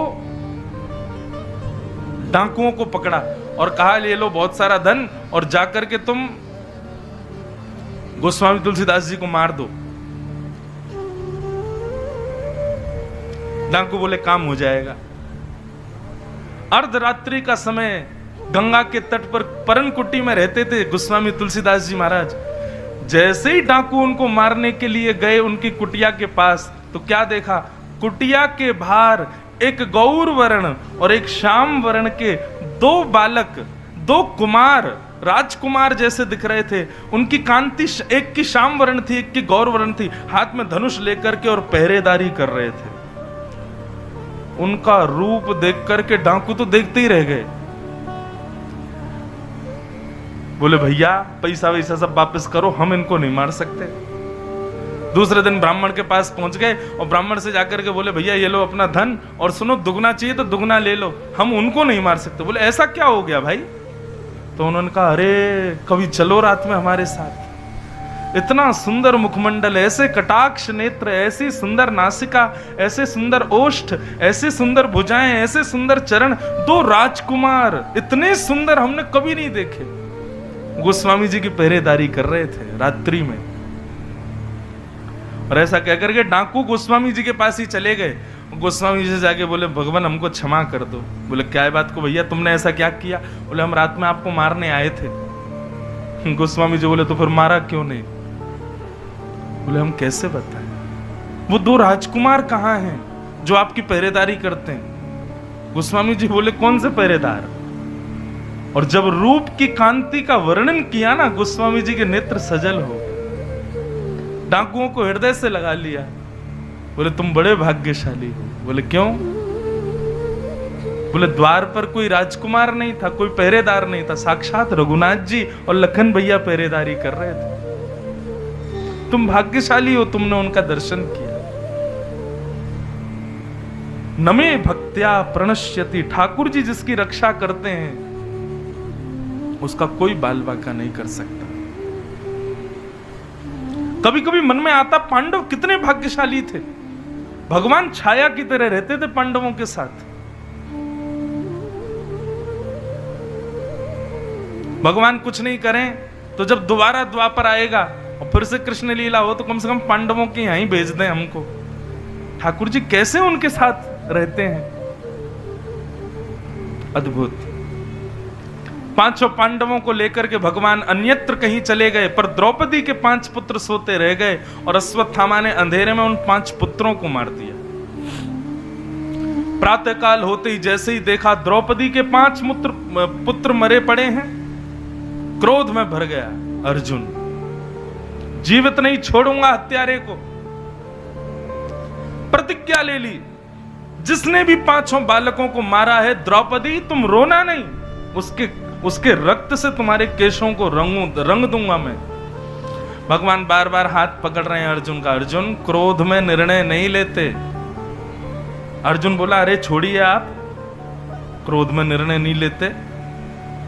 डाकुओं को पकड़ा और कहा, ले लो बहुत सारा धन और जाकर के तुम गोस्वामी तुलसीदास जी को मार दो। डाकू बोले काम हो जाएगा। अर्धरात्रि का समय गंगा के तट पर परनकुटी में रहते थे गोस्वामी तुलसीदास जी महाराज। जैसे ही डाकू उनको मारने के लिए गए उनकी कुटिया के पास, तो क्या देखा, कुटिया के बाहर एक गौर वर्ण और एक श्याम वर्ण के 2 बालक, 2 कुमार, राजकुमार जैसे दिख रहे थे। उनकी कांति, एक की श्याम वर्ण थी, एक की गौर वर्ण थी, हाथ में धनुष लेकर के और पहरेदारी कर रहे थे। उनका रूप देख करके डाकू तो देखते ही रह गए। बोले भैया पैसा वैसा सब वापस करो, हम इनको नहीं मार सकते। दूसरे दिन ब्राह्मण के पास पहुंच गए और ब्राह्मण से जाकर के बोले भैया ये लो अपना धन, और सुनो दुगना चाहिए तो दुगना ले लो, हम उनको नहीं मार सकते। बोले ऐसा क्या हो गया भाई? तो उन्होंने कहा, अरे कभी चलो रात में हमारे साथ। इतना सुंदर मुखमंडल, ऐसे कटाक्ष नेत्र, ऐसी सुंदर नासिका, ऐसे सुंदर ओष्ठ, ऐसे सुंदर भुजाएं, ऐसे सुंदर चरण, 2 राजकुमार इतने सुंदर हमने कभी नहीं देखे। गोस्वामी जी की पहरेदारी कर रहे थे रात्रि में, और ऐसा कहकर के डाकू गोस्वामी जी के पास ही चले गए। गोस्वामी जी से जाके बोले, भगवान हमको क्षमा कर दो। बोले क्या है बात को भैया, तुमने ऐसा क्या किया? बोले हम रात में आपको मारने आए थे। गोस्वामी जी बोले तो फिर मारा क्यों नहीं? बोले हम कैसे बताएं, वो 2 राजकुमार कहाँ हैं जो आपकी पहरेदारी करते हैं? गोस्वामी जी बोले कौन से पहरेदार? और जब रूप की कांति का वर्णन किया ना, गोस्वामी जी के नेत्र सजल हो, डाकुओं को हृदय से लगा लिया। बोले तुम बड़े भाग्यशाली हो। बोले क्यों? बोले द्वार पर कोई राजकुमार नहीं था, कोई पहरेदार नहीं था, साक्षात रघुनाथ जी और लखन भैया पहरेदारी कर रहे थे। तुम भाग्यशाली हो, तुमने उनका दर्शन किया। नमे भक्त्या प्रणश्यति, ठाकुर जी जिसकी रक्षा करते हैं उसका कोई बाल बांका नहीं कर सकता। कभी कभी मन में आता, पांडव कितने भाग्यशाली थे, भगवान छाया की तरह रहते थे पांडवों के साथ। भगवान कुछ नहीं करें तो जब दोबारा द्वापर आएगा और फिर से कृष्ण लीला हो तो कम से कम पांडवों के यहीं भेज दें हमको। ठाकुर जी कैसे उनके साथ रहते हैं, अद्भुत। 5 पांडवों को लेकर के भगवान अन्यत्र कहीं चले गए, पर द्रौपदी के 5 पुत्र सोते रह गए और अश्वत्थामा ने अंधेरे में उन 5 पुत्रों को मार दिया। प्रातःकाल होते ही जैसे ही देखा द्रौपदी के 5 पुत्र मरे पड़े हैं, क्रोध में भर गया अर्जुन, जीवित नहीं छोड़ूंगा हत्यारे को। प्रतिज्ञा ले ली, जिसने भी 5 बालकों को मारा है, द्रौपदी तुम रोना नहीं, उसके रक्त से तुम्हारे केशों को रंग दूंगा मैं। भगवान बार बार हाथ पकड़ रहे हैं अर्जुन का। अर्जुन क्रोध में निर्णय नहीं लेते। अर्जुन बोला अरे छोड़िए आप, क्रोध में निर्णय नहीं लेते,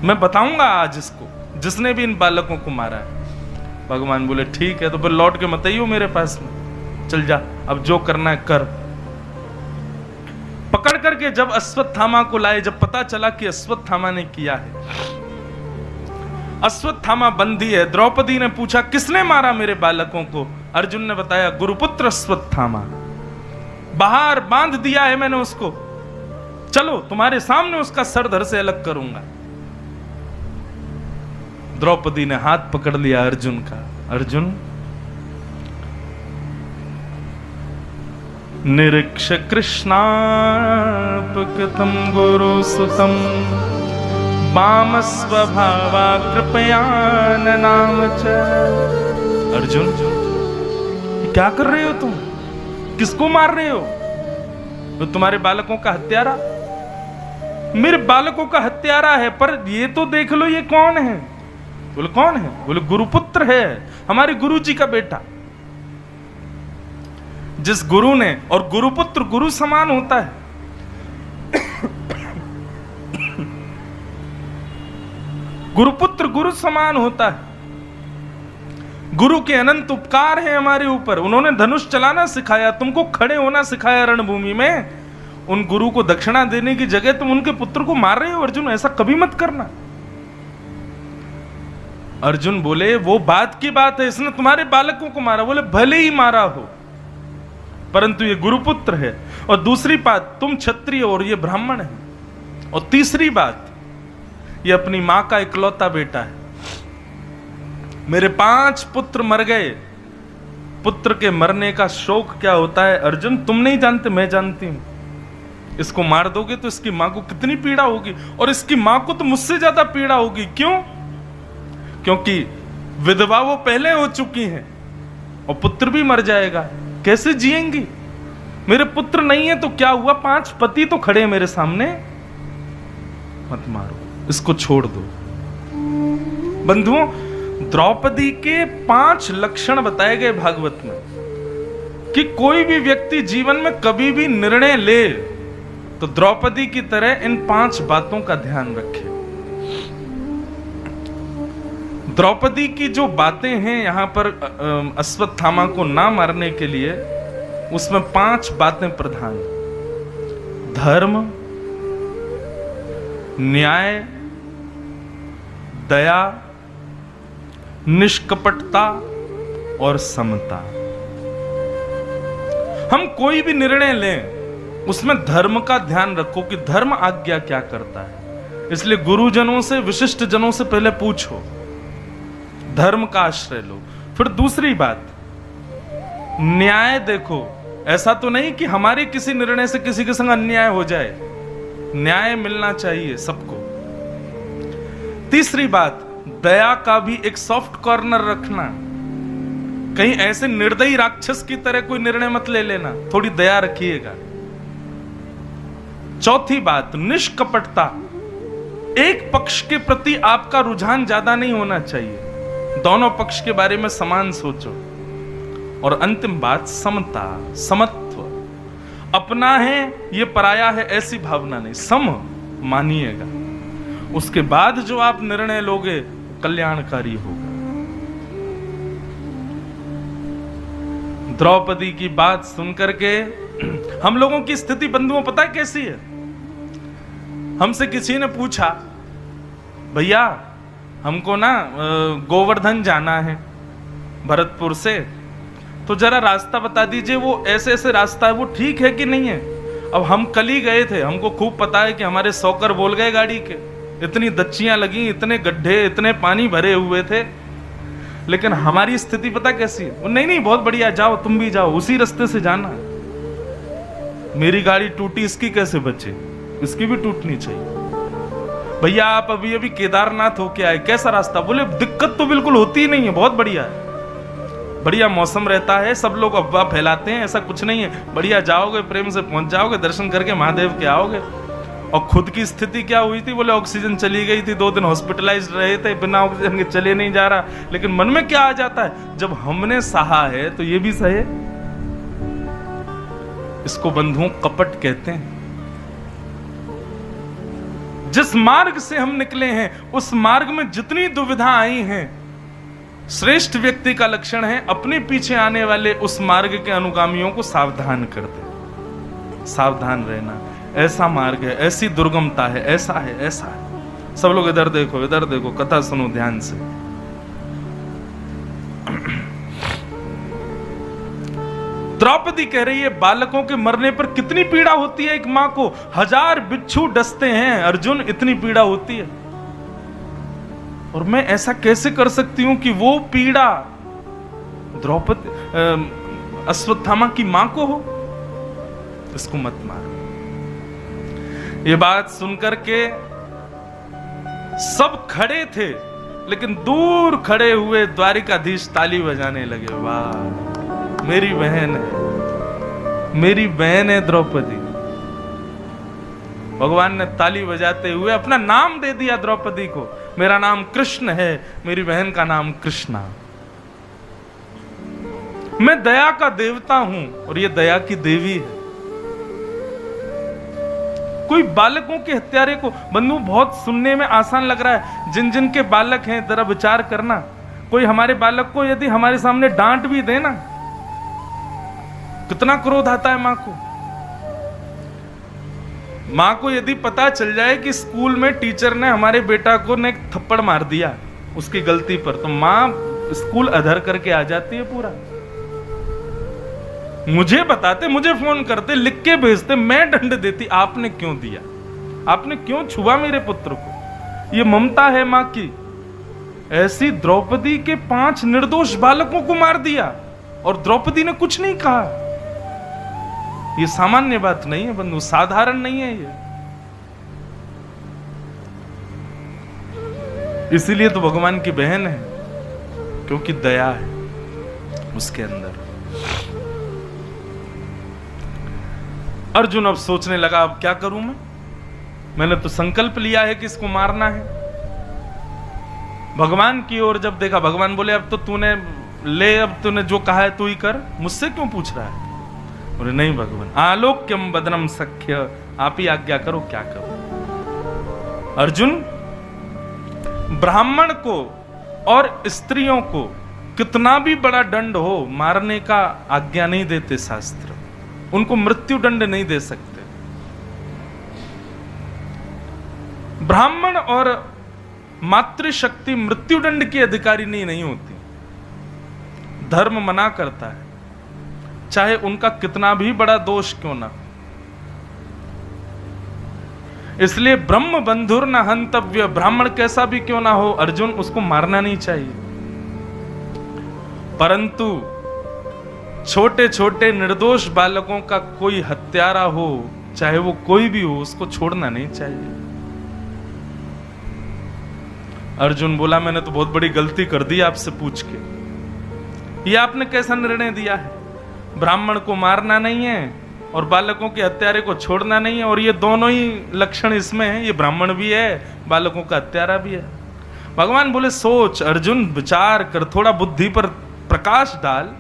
मैं बताऊंगा आज इसको जिसने भी इन बालकों को मारा है। भगवान बोले ठीक है, तो फिर लौट के मत आइयो मेरे पास में, चल जा, अब जो करना है कर। पकड़ करके जब अश्वत्थामा को लाए, जब पता चला कि अश्वत्थामा ने किया है, अश्वत्थामा बंदी है। द्रौपदी ने पूछा किसने मारा मेरे बालकों को? अर्जुन ने बताया गुरुपुत्र अश्वत्थामा, बाहर बांध दिया है मैंने उसको, चलो तुम्हारे सामने उसका सर धड़ से अलग करूंगा। द्रौपदी ने हाथ पकड़ लिया अर्जुन का। अर्जुन निरीक्ष कृष्णार्पकृतं गुरुसुतं वाम स्वभावा कृपया नाम च। अर्जुन क्या कर रहे हो तुम? किसको मार रहे हो? तो तुम्हारे बालकों का हत्यारा? मेरे बालकों का हत्यारा है, पर ये तो देख लो ये कौन है। बोले कौन है? बोले गुरुपुत्र है, हमारे गुरु जी का बेटा। जिस गुरु ने, और गुरुपुत्र गुरु समान होता है, गुरुपुत्र गुरु समान होता है। गुरु के अनंत उपकार हैं हमारे ऊपर। उन्होंने धनुष चलाना सिखाया, तुमको खड़े होना सिखाया रणभूमि में। उन गुरु को दक्षिणा देने की जगह तुम उनके पुत्र को मार रहे हो। अर्जुन ऐसा कभी मत करना। अर्जुन बोले वो बात की बात है, इसने तुम्हारे बालकों को मारा। बोले भले ही मारा हो, परंतु ये गुरुपुत्र है। और दूसरी बात, तुम क्षत्रिय और ये ब्राह्मण है। और तीसरी बात, ये अपनी मां का इकलौता बेटा है। मेरे 5 पुत्र मर गए। पुत्र के मरने का शोक क्या होता है अर्जुन तुम नहीं जानते, मैं जानती हूं। इसको मार दोगे तो इसकी मां को कितनी पीड़ा होगी, और इसकी मां को तो मुझसे ज्यादा पीड़ा होगी। क्यों? क्योंकि विधवा वो पहले हो चुकी हैं और पुत्र भी मर जाएगा, कैसे जिएंगी? मेरे पुत्र नहीं है तो क्या हुआ, 5 पति तो खड़े हैं मेरे सामने। मत मारो, इसको छोड़ दो। बंधुओं, द्रौपदी के 5 लक्षण बताए गए भागवत में कि कोई भी व्यक्ति जीवन में कभी भी निर्णय ले तो द्रौपदी की तरह इन 5 बातों का ध्यान रखे। द्रौपदी की जो बातें हैं यहां पर अश्वत्थामा को ना मारने के लिए, उसमें 5 बातें प्रधान: धर्म, न्याय, दया, निष्कपटता और समता। हम कोई भी निर्णय लें उसमें धर्म का ध्यान रखो कि धर्म आज्ञा क्या करता है। इसलिए गुरुजनों से, विशिष्ट जनों से पहले पूछो, धर्म का आश्रय लो। फिर दूसरी बात, न्याय देखो। ऐसा तो नहीं कि हमारे किसी निर्णय से किसी के संग अन्याय हो जाए, न्याय मिलना चाहिए सबको। तीसरी बात, दया का भी एक सॉफ्ट कॉर्नर रखना। कहीं ऐसे निर्दयी राक्षस की तरह कोई निर्णय मत ले लेना, थोड़ी दया रखिएगा। चौथी बात, निष्कपटता। एक पक्ष के प्रति आपका रुझान ज्यादा नहीं होना चाहिए, दोनों पक्ष के बारे में समान सोचो। और अंतिम बात, समता, समत्व। अपना है ये पराया है ऐसी भावना नहीं, सम मानिएगा। उसके बाद जो आप निर्णय लोगे कल्याणकारी होगा। द्रौपदी की बात सुनकर के हम लोगों की स्थिति बंधुओं पता है कैसी है? हमसे किसी ने पूछा, भैया हमको ना गोवर्धन जाना है भरतपुर से, तो जरा रास्ता बता दीजिए, वो ऐसे ऐसे रास्ता है, वो ठीक है कि नहीं है? अब हम कल ही गए थे, हमको खूब पता है कि हमारे सौकर बोल गए गाड़ी के, इतनी दच्चियां लगी, इतने गड्ढे, इतने पानी भरे हुए थे। लेकिन हमारी स्थिति पता कैसी है? नहीं नहीं बहुत बढ़िया, जाओ तुम भी जाओ, उसी रास्ते से जाना। मेरी गाड़ी टूटी, इसकी कैसे बचे? इसकी भी टूटनी चाहिए। भैया आप अभी अभी केदारनाथ होके आए, कैसा रास्ता? बोले दिक्कत तो बिल्कुल होती ही नहीं है, बहुत बढ़िया है, बढ़िया मौसम रहता है, सब लोग अफवाह फैलाते हैं, ऐसा कुछ नहीं है, बढ़िया जाओगे, प्रेम से पहुंच जाओगे, दर्शन करके महादेव के आओगे। और खुद की स्थिति क्या हुई थी? बोले ऑक्सीजन चली गई थी, 2 दिन हॉस्पिटलाइज्ड रहे थे, बिना ऑक्सीजन के चले नहीं जा रहा। लेकिन मन में क्या आ जाता है, जब हमने सहा है तो ये भी सहे। इसको बंधुओं कपट कहते हैं। जिस मार्ग से हम निकले हैं उस मार्ग में जितनी दुविधा आई हैं, श्रेष्ठ व्यक्ति का लक्षण है अपने पीछे आने वाले उस मार्ग के अनुगामियों को सावधान कर दे। सावधान रहना, ऐसा मार्ग है, ऐसी दुर्गमता है, ऐसा है, ऐसा है। सब लोग इधर देखो, इधर देखो, कथा सुनो ध्यान से। द्रौपदी कह रही है, बालकों के मरने पर कितनी पीड़ा होती है एक मां को, 1000 बिच्छू डसते हैं अर्जुन, इतनी पीड़ा होती है। और मैं ऐसा कैसे कर सकती हूं कि वो पीड़ा द्रौपदी अश्वत्थामा की मां को हो? इसको मत मारो। ये बात सुनकर के सब खड़े थे, लेकिन दूर खड़े हुए द्वारिकाधीश ताली बजाने लगे। वाह, मेरी बहन है, मेरी बहन है द्रौपदी। भगवान ने ताली बजाते हुए अपना नाम दे दिया द्रौपदी को, मेरा नाम कृष्ण है, मेरी बहन का नाम कृष्णा। मैं दया का देवता हूं और ये दया की देवी है। कोई बालकों के हत्यारे को, बंधु बहुत सुनने में आसान लग रहा है, जिन जिन के बालक हैं जरा विचार करना। कोई हमारे बालक को यदि हमारे सामने डांट भी देना, कितना क्रोध आता है मां को। मां को यदि पता चल जाए कि स्कूल में टीचर ने हमारे बेटा को ने एक थप्पड़ मार दिया उसकी गलती पर, तो मां स्कूल अधर करके आ जाती है पूरा। मुझे बताते, मुझे फोन करते, लिख के भेजते, मैं दंड देती। आपने क्यों दिया? आपने क्यों छुआ मेरे पुत्र को? ये ममता है मां की। ऐसी द्रौपदी के 5 निर्दोष बालकों को मार दिया और द्रौपदी ने कुछ नहीं कहा। ये सामान्य बात नहीं है बंधु, साधारण नहीं है ये। इसीलिए तो भगवान की बहन है, क्योंकि दया है उसके अंदर। अर्जुन अब सोचने लगा, अब क्या करूं मैं? मैंने तो संकल्प लिया है कि इसको मारना है। भगवान की ओर जब देखा, भगवान बोले, अब तो तूने ले, अब तूने जो कहा है तू ही कर, मुझसे क्यों पूछ रहा है? बोले नहीं भगवान, आलोक्यम बदनम सख्य, आप ही आज्ञा करो, क्या करो। अर्जुन, ब्राह्मण को और स्त्रियों को कितना भी बड़ा दंड हो मारने का आज्ञा नहीं देते शास्त्र, उनको मृत्यु दंड नहीं दे सकते। ब्राह्मण और मातृशक्ति मृत्यु दंड की अधिकारी नहीं होती। धर्म मना करता है, चाहे उनका कितना भी बड़ा दोष क्यों ना। इसलिए ब्रह्म बंधुर न हंतव्य, ब्राह्मण कैसा भी क्यों ना हो अर्जुन, उसको मारना नहीं चाहिए। परंतु छोटे छोटे निर्दोष बालकों का कोई हत्यारा हो, चाहे वो कोई भी हो, उसको छोड़ना नहीं चाहिए। अर्जुन बोला मैंने तो बहुत बड़ी गलती कर दी आपसे पूछ के। ये आपने कैसा निर्णय दिया है? ब्राह्मण को मारना नहीं है और बालकों के हत्यारे को छोड़ना नहीं है, और ये दोनों ही लक्षण इसमें है, ये ब्राह्मण भी है, बालकों का हत्यारा भी है। भगवान बोले सोच अर्जुन, विचार कर, थोड़ा बुद्धि पर प्रकाश डाल।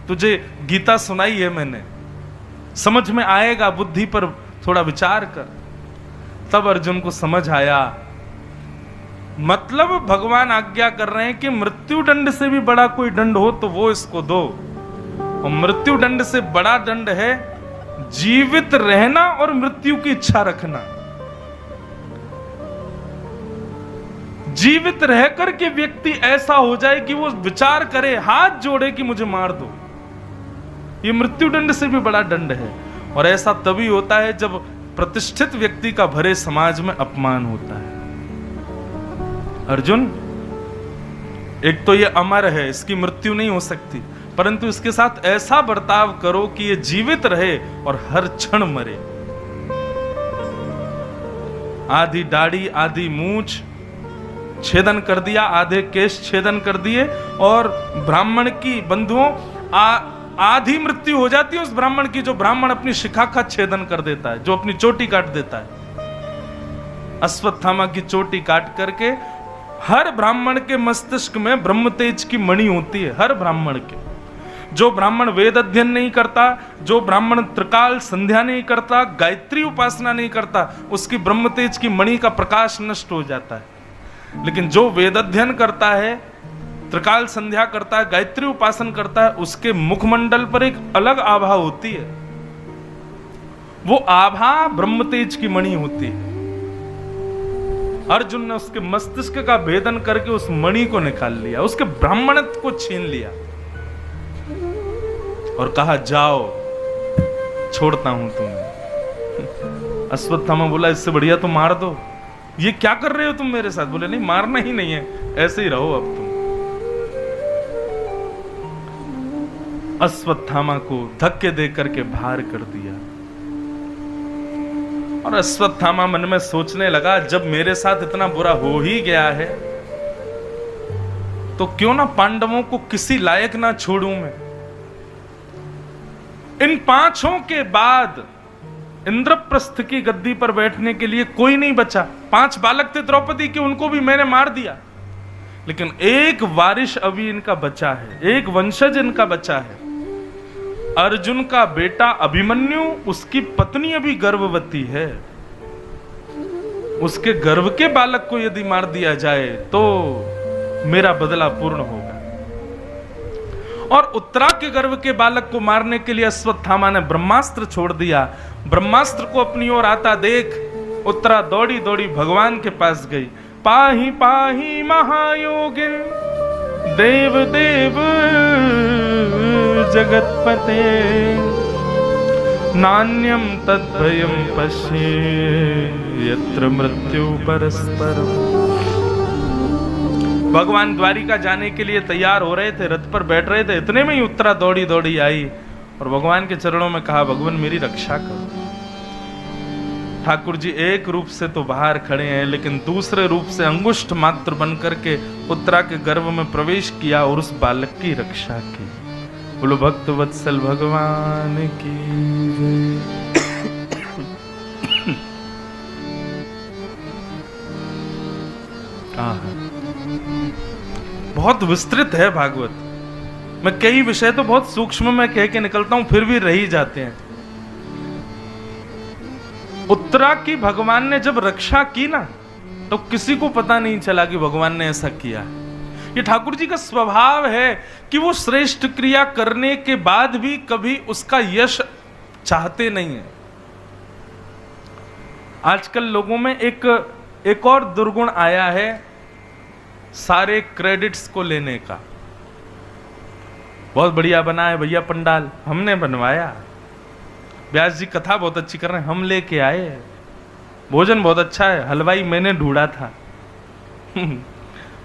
तुझे गीता सुनाई है मैंने, समझ में आएगा, बुद्धि पर थोड़ा विचार कर। तब अर्जुन को समझ आया, मतलब भगवान आज्ञा कर रहे हैं कि मृत्यु दंड से भी बड़ा कोई दंड हो तो वो इसको दो, और मृत्यु दंड से बड़ा दंड है जीवित रहना और मृत्यु की इच्छा रखना। जीवित रहकर के व्यक्ति ऐसा हो जाए कि वो विचार करे, हाथ जोड़े कि मुझे मार दो, ये मृत्यु दंड से भी बड़ा दंड है। और ऐसा तभी होता है जब प्रतिष्ठित व्यक्ति का भरे समाज में अपमान होता है। अर्जुन, एक तो ये अमर है, इसकी मृत्यु नहीं हो सकती, परंतु इसके साथ ऐसा बर्ताव करो कि ये जीवित रहे और हर क्षण मरे। आधी दाढ़ी आधी मूंछ छेदन कर दिया, आधे केश छेदन कर दिए, और ब्राह्मण की बंधुओं आधी मृत्यु हो जाती है उस ब्राह्मण की जो ब्राह्मण अपनी शिखा का छेदन कर देता है, जो अपनी चोटी काट देता है। अश्वत्थामा की चोटी काट करके हर ब्राह्मण के मस्तिष्क में ब्रह्म तेज की मणि होती है, हर ब्राह्मण के। जो ब्राह्मण वेद अध्ययन नहीं करता, जो ब्राह्मण त्रिकाल संध्या नहीं करता, गायत्री उपासना नहीं करता, उसकी ब्रह्म तेज की मणि का प्रकाश नष्ट हो जाता है। लेकिन जो वेद अध्ययन करता है, त्रिकाल संध्या करता है, गायत्री उपासन करता है, उसके मुखमंडल पर एक अलग आभा होती है। वो आभा ब्रह्म तेज की मणि होती है। अर्जुन ने उसके मस्तिष्क का भेदन करके उस मणि को निकाल लिया, उसके ब्राह्मणत्व को छीन लिया और कहा जाओ, छोड़ता हूं तुम्हें। अश्वत्थामा बोला इससे बढ़िया तो मार दो, ये क्या कर रहे हो तुम मेरे साथ? बोले नहीं, मारना ही नहीं है, ऐसे ही रहो अब तुम। अश्वत्थामा को धक्के दे करके बाहर कर दिया। और अश्वत्थामा मन में सोचने लगा, जब मेरे साथ इतना बुरा हो ही गया है तो क्यों ना पांडवों को किसी लायक ना छोड़ूं मैं। इन पांचों के बाद इंद्रप्रस्थ की गद्दी पर बैठने के लिए कोई नहीं बचा। 5 बालक थे द्रौपदी के, उनको भी मैंने मार दिया, लेकिन एक वारिश अभी इनका बचा है, एक वंशज इनका बचा है। अर्जुन का बेटा अभिमन्यु, उसकी पत्नी अभी गर्भवती है, उसके गर्भ के बालक को यदि मार दिया जाए तो मेरा बदला पूर्ण होगा। और उत्तरा के गर्भ के बालक को मारने के लिए अश्वत्थामा ने ब्रह्मास्त्र छोड़ दिया। ब्रह्मास्त्र को अपनी ओर आता देख उत्तरा दौड़ी दौड़ी भगवान के पास गई। पाही पाही महायोगिन देव देव जगतपते नान्यम तद्भयम पश्ये यत्र मृत्यु परस्परम। भगवान द्वारिका जाने के लिए तैयार हो रहे थे, रथ पर बैठ रहे थे, इतने में ही उत्तरा दौड़ी दौड़ी आई और भगवान के चरणों में कहा, भगवान मेरी रक्षा करो। ठाकुर जी एक रूप से तो बाहर खड़े हैं, लेकिन दूसरे रूप से अंगुष्ठ मात्र बन करके उत्तरा के गर्भ में प्रवेश किया और उस बालक की रक्षा की। बोलो भक्त वत्सल भगवान की बहुत विस्तृत है भागवत। मैं कई विषय तो बहुत सूक्ष्म में कह के निकलता हूं, फिर भी रह ही जाते हैं। उत्तरा की भगवान ने जब रक्षा की ना, तो किसी को पता नहीं चला कि भगवान ने ऐसा किया, ये ठाकुर जी का स्वभाव है कि वो श्रेष्ठ क्रिया करने के बाद भी कभी उसका यश चाहते नहीं है। आजकल लोगों में एक और दुर्गुण आया है, सारे क्रेडिट्स को लेने का। बहुत बढ़िया बना है भैया पंडाल, हमने बनवाया। व्यास जी कथा बहुत अच्छी कर रहे हैं, हम लेके आए। भोजन बहुत अच्छा है, हलवाई मैंने ढूंढा था।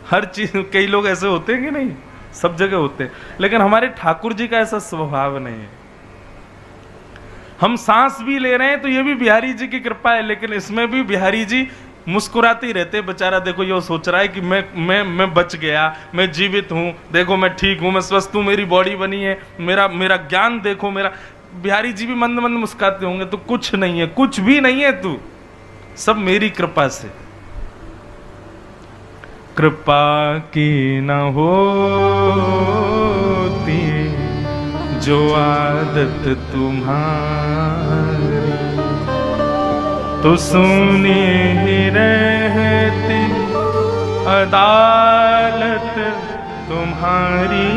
हर चीज, कई लोग ऐसे होते हैं कि नहीं, सब जगह होते हैं, लेकिन हमारे ठाकुर जी का ऐसा स्वभाव नहीं है। हम सांस भी ले रहे हैं तो ये भी बिहारी जी की कृपा है, लेकिन इसमें भी बिहारी जी मुस्कुराते ही रहते। बेचारा देखो ये सोच रहा है कि मैं बच गया, मैं जीवित हूं, देखो मैं ठीक हूं, मैं स्वस्थ हूं, मेरी बॉडी बनी है, मेरा ज्ञान देखो मेरा। बिहारी जी भी मंद मंद मुस्कुराते होंगे, तो कुछ नहीं है, कुछ भी नहीं है तू, सब मेरी कृपा से। कृपा की न होती जो आदत तुम्हारी, तो सुनी ही रहती अदालत तुम्हारी।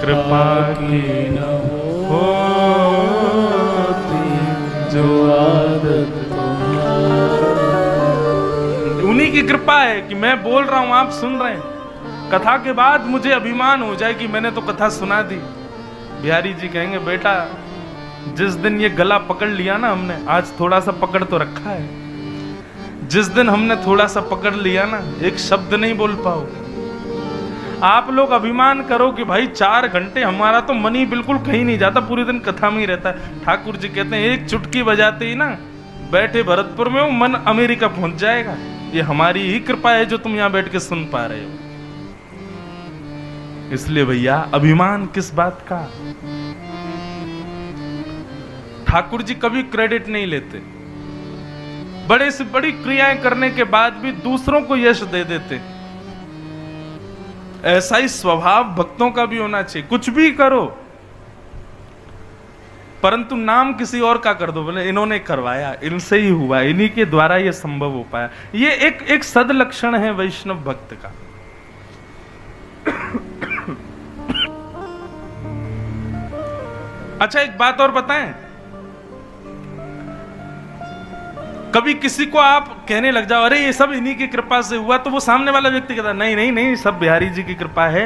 कृपा की न होती जो आदत तुम्हारी। उन्हीं की कृपा है कि मैं बोल रहा हूं, आप सुन रहे हैं। कथा के बाद मुझे अभिमान हो जाए कि मैंने तो कथा सुना दी। बिहारी जी कहेंगे बेटा जिस दिन ये गला पकड़ लिया ना हमने, आज थोड़ा सा पकड़ तो रखा है, जिस दिन हमने थोड़ा सा पकड़ लिया ना, एक शब्द नहीं बोल पाओ। आप लोग अभिमान करो कि भाई 4 घंटे, हमारा तो मन ही बिल्कुल कहीं नहीं जाता, पूरे दिन कथा में ही रहता है। ठाकुर जी कहते हैं एक चुटकी बजाते ही ना, बैठे भरतपुर में हो, मन अमेरिका पहुंच जाएगा। ये हमारी ही कृपा है जो तुम यहां बैठ के सुन पा रहे हो। इसलिए भैया अभिमान किस बात का। ठाकुर जी कभी क्रेडिट नहीं लेते, बड़े से बड़ी क्रियाएं करने के बाद भी दूसरों को यश दे देते। ऐसा ही स्वभाव भक्तों का भी होना चाहिए। कुछ भी करो परंतु नाम किसी और का कर दो, बोले इन्होंने करवाया, इनसे ही हुआ, इन्हीं के द्वारा ये संभव हो पाया। ये एक सद लक्षण है वैष्णव भक्त का। अच्छा एक बात और बताएं, कभी किसी को आप कहने लग जाओ अरे ये सब इन्हीं की कृपा से हुआ, तो वो सामने वाला व्यक्ति कहता नहीं नहीं नहीं, सब बिहारी जी की कृपा है।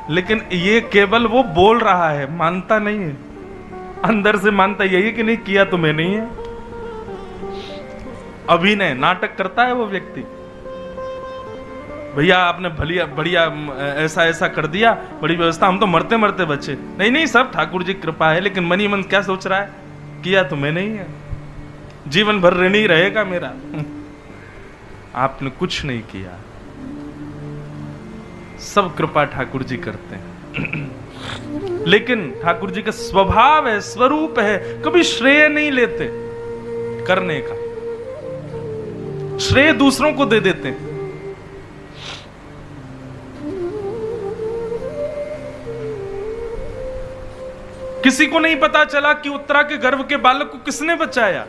लेकिन ये केवल वो बोल रहा है, मानता नहीं है। अंदर से मानता यही है कि नहीं किया तो मैं नहीं है। अभिनय नाटक करता है वो व्यक्ति। भैया आपने बढ़िया ऐसा ऐसा कर दिया, बड़ी व्यवस्था, हम तो मरते मरते बचे। नहीं नहीं सब ठाकुर जी कृपा है, लेकिन मनी मन क्या सोच रहा है, किया तो मैं नहीं है, जीवन भर ऋणी रहेगा मेरा। आपने कुछ नहीं किया, सब कृपा ठाकुर जी करते हैं। लेकिन ठाकुर जी का स्वभाव है, स्वरूप है, कभी श्रेय नहीं लेते करने का, श्रेय दूसरों को दे देते हैं। किसी को नहीं पता चला कि उत्तरा के गर्भ के बालक को किसने बचाया।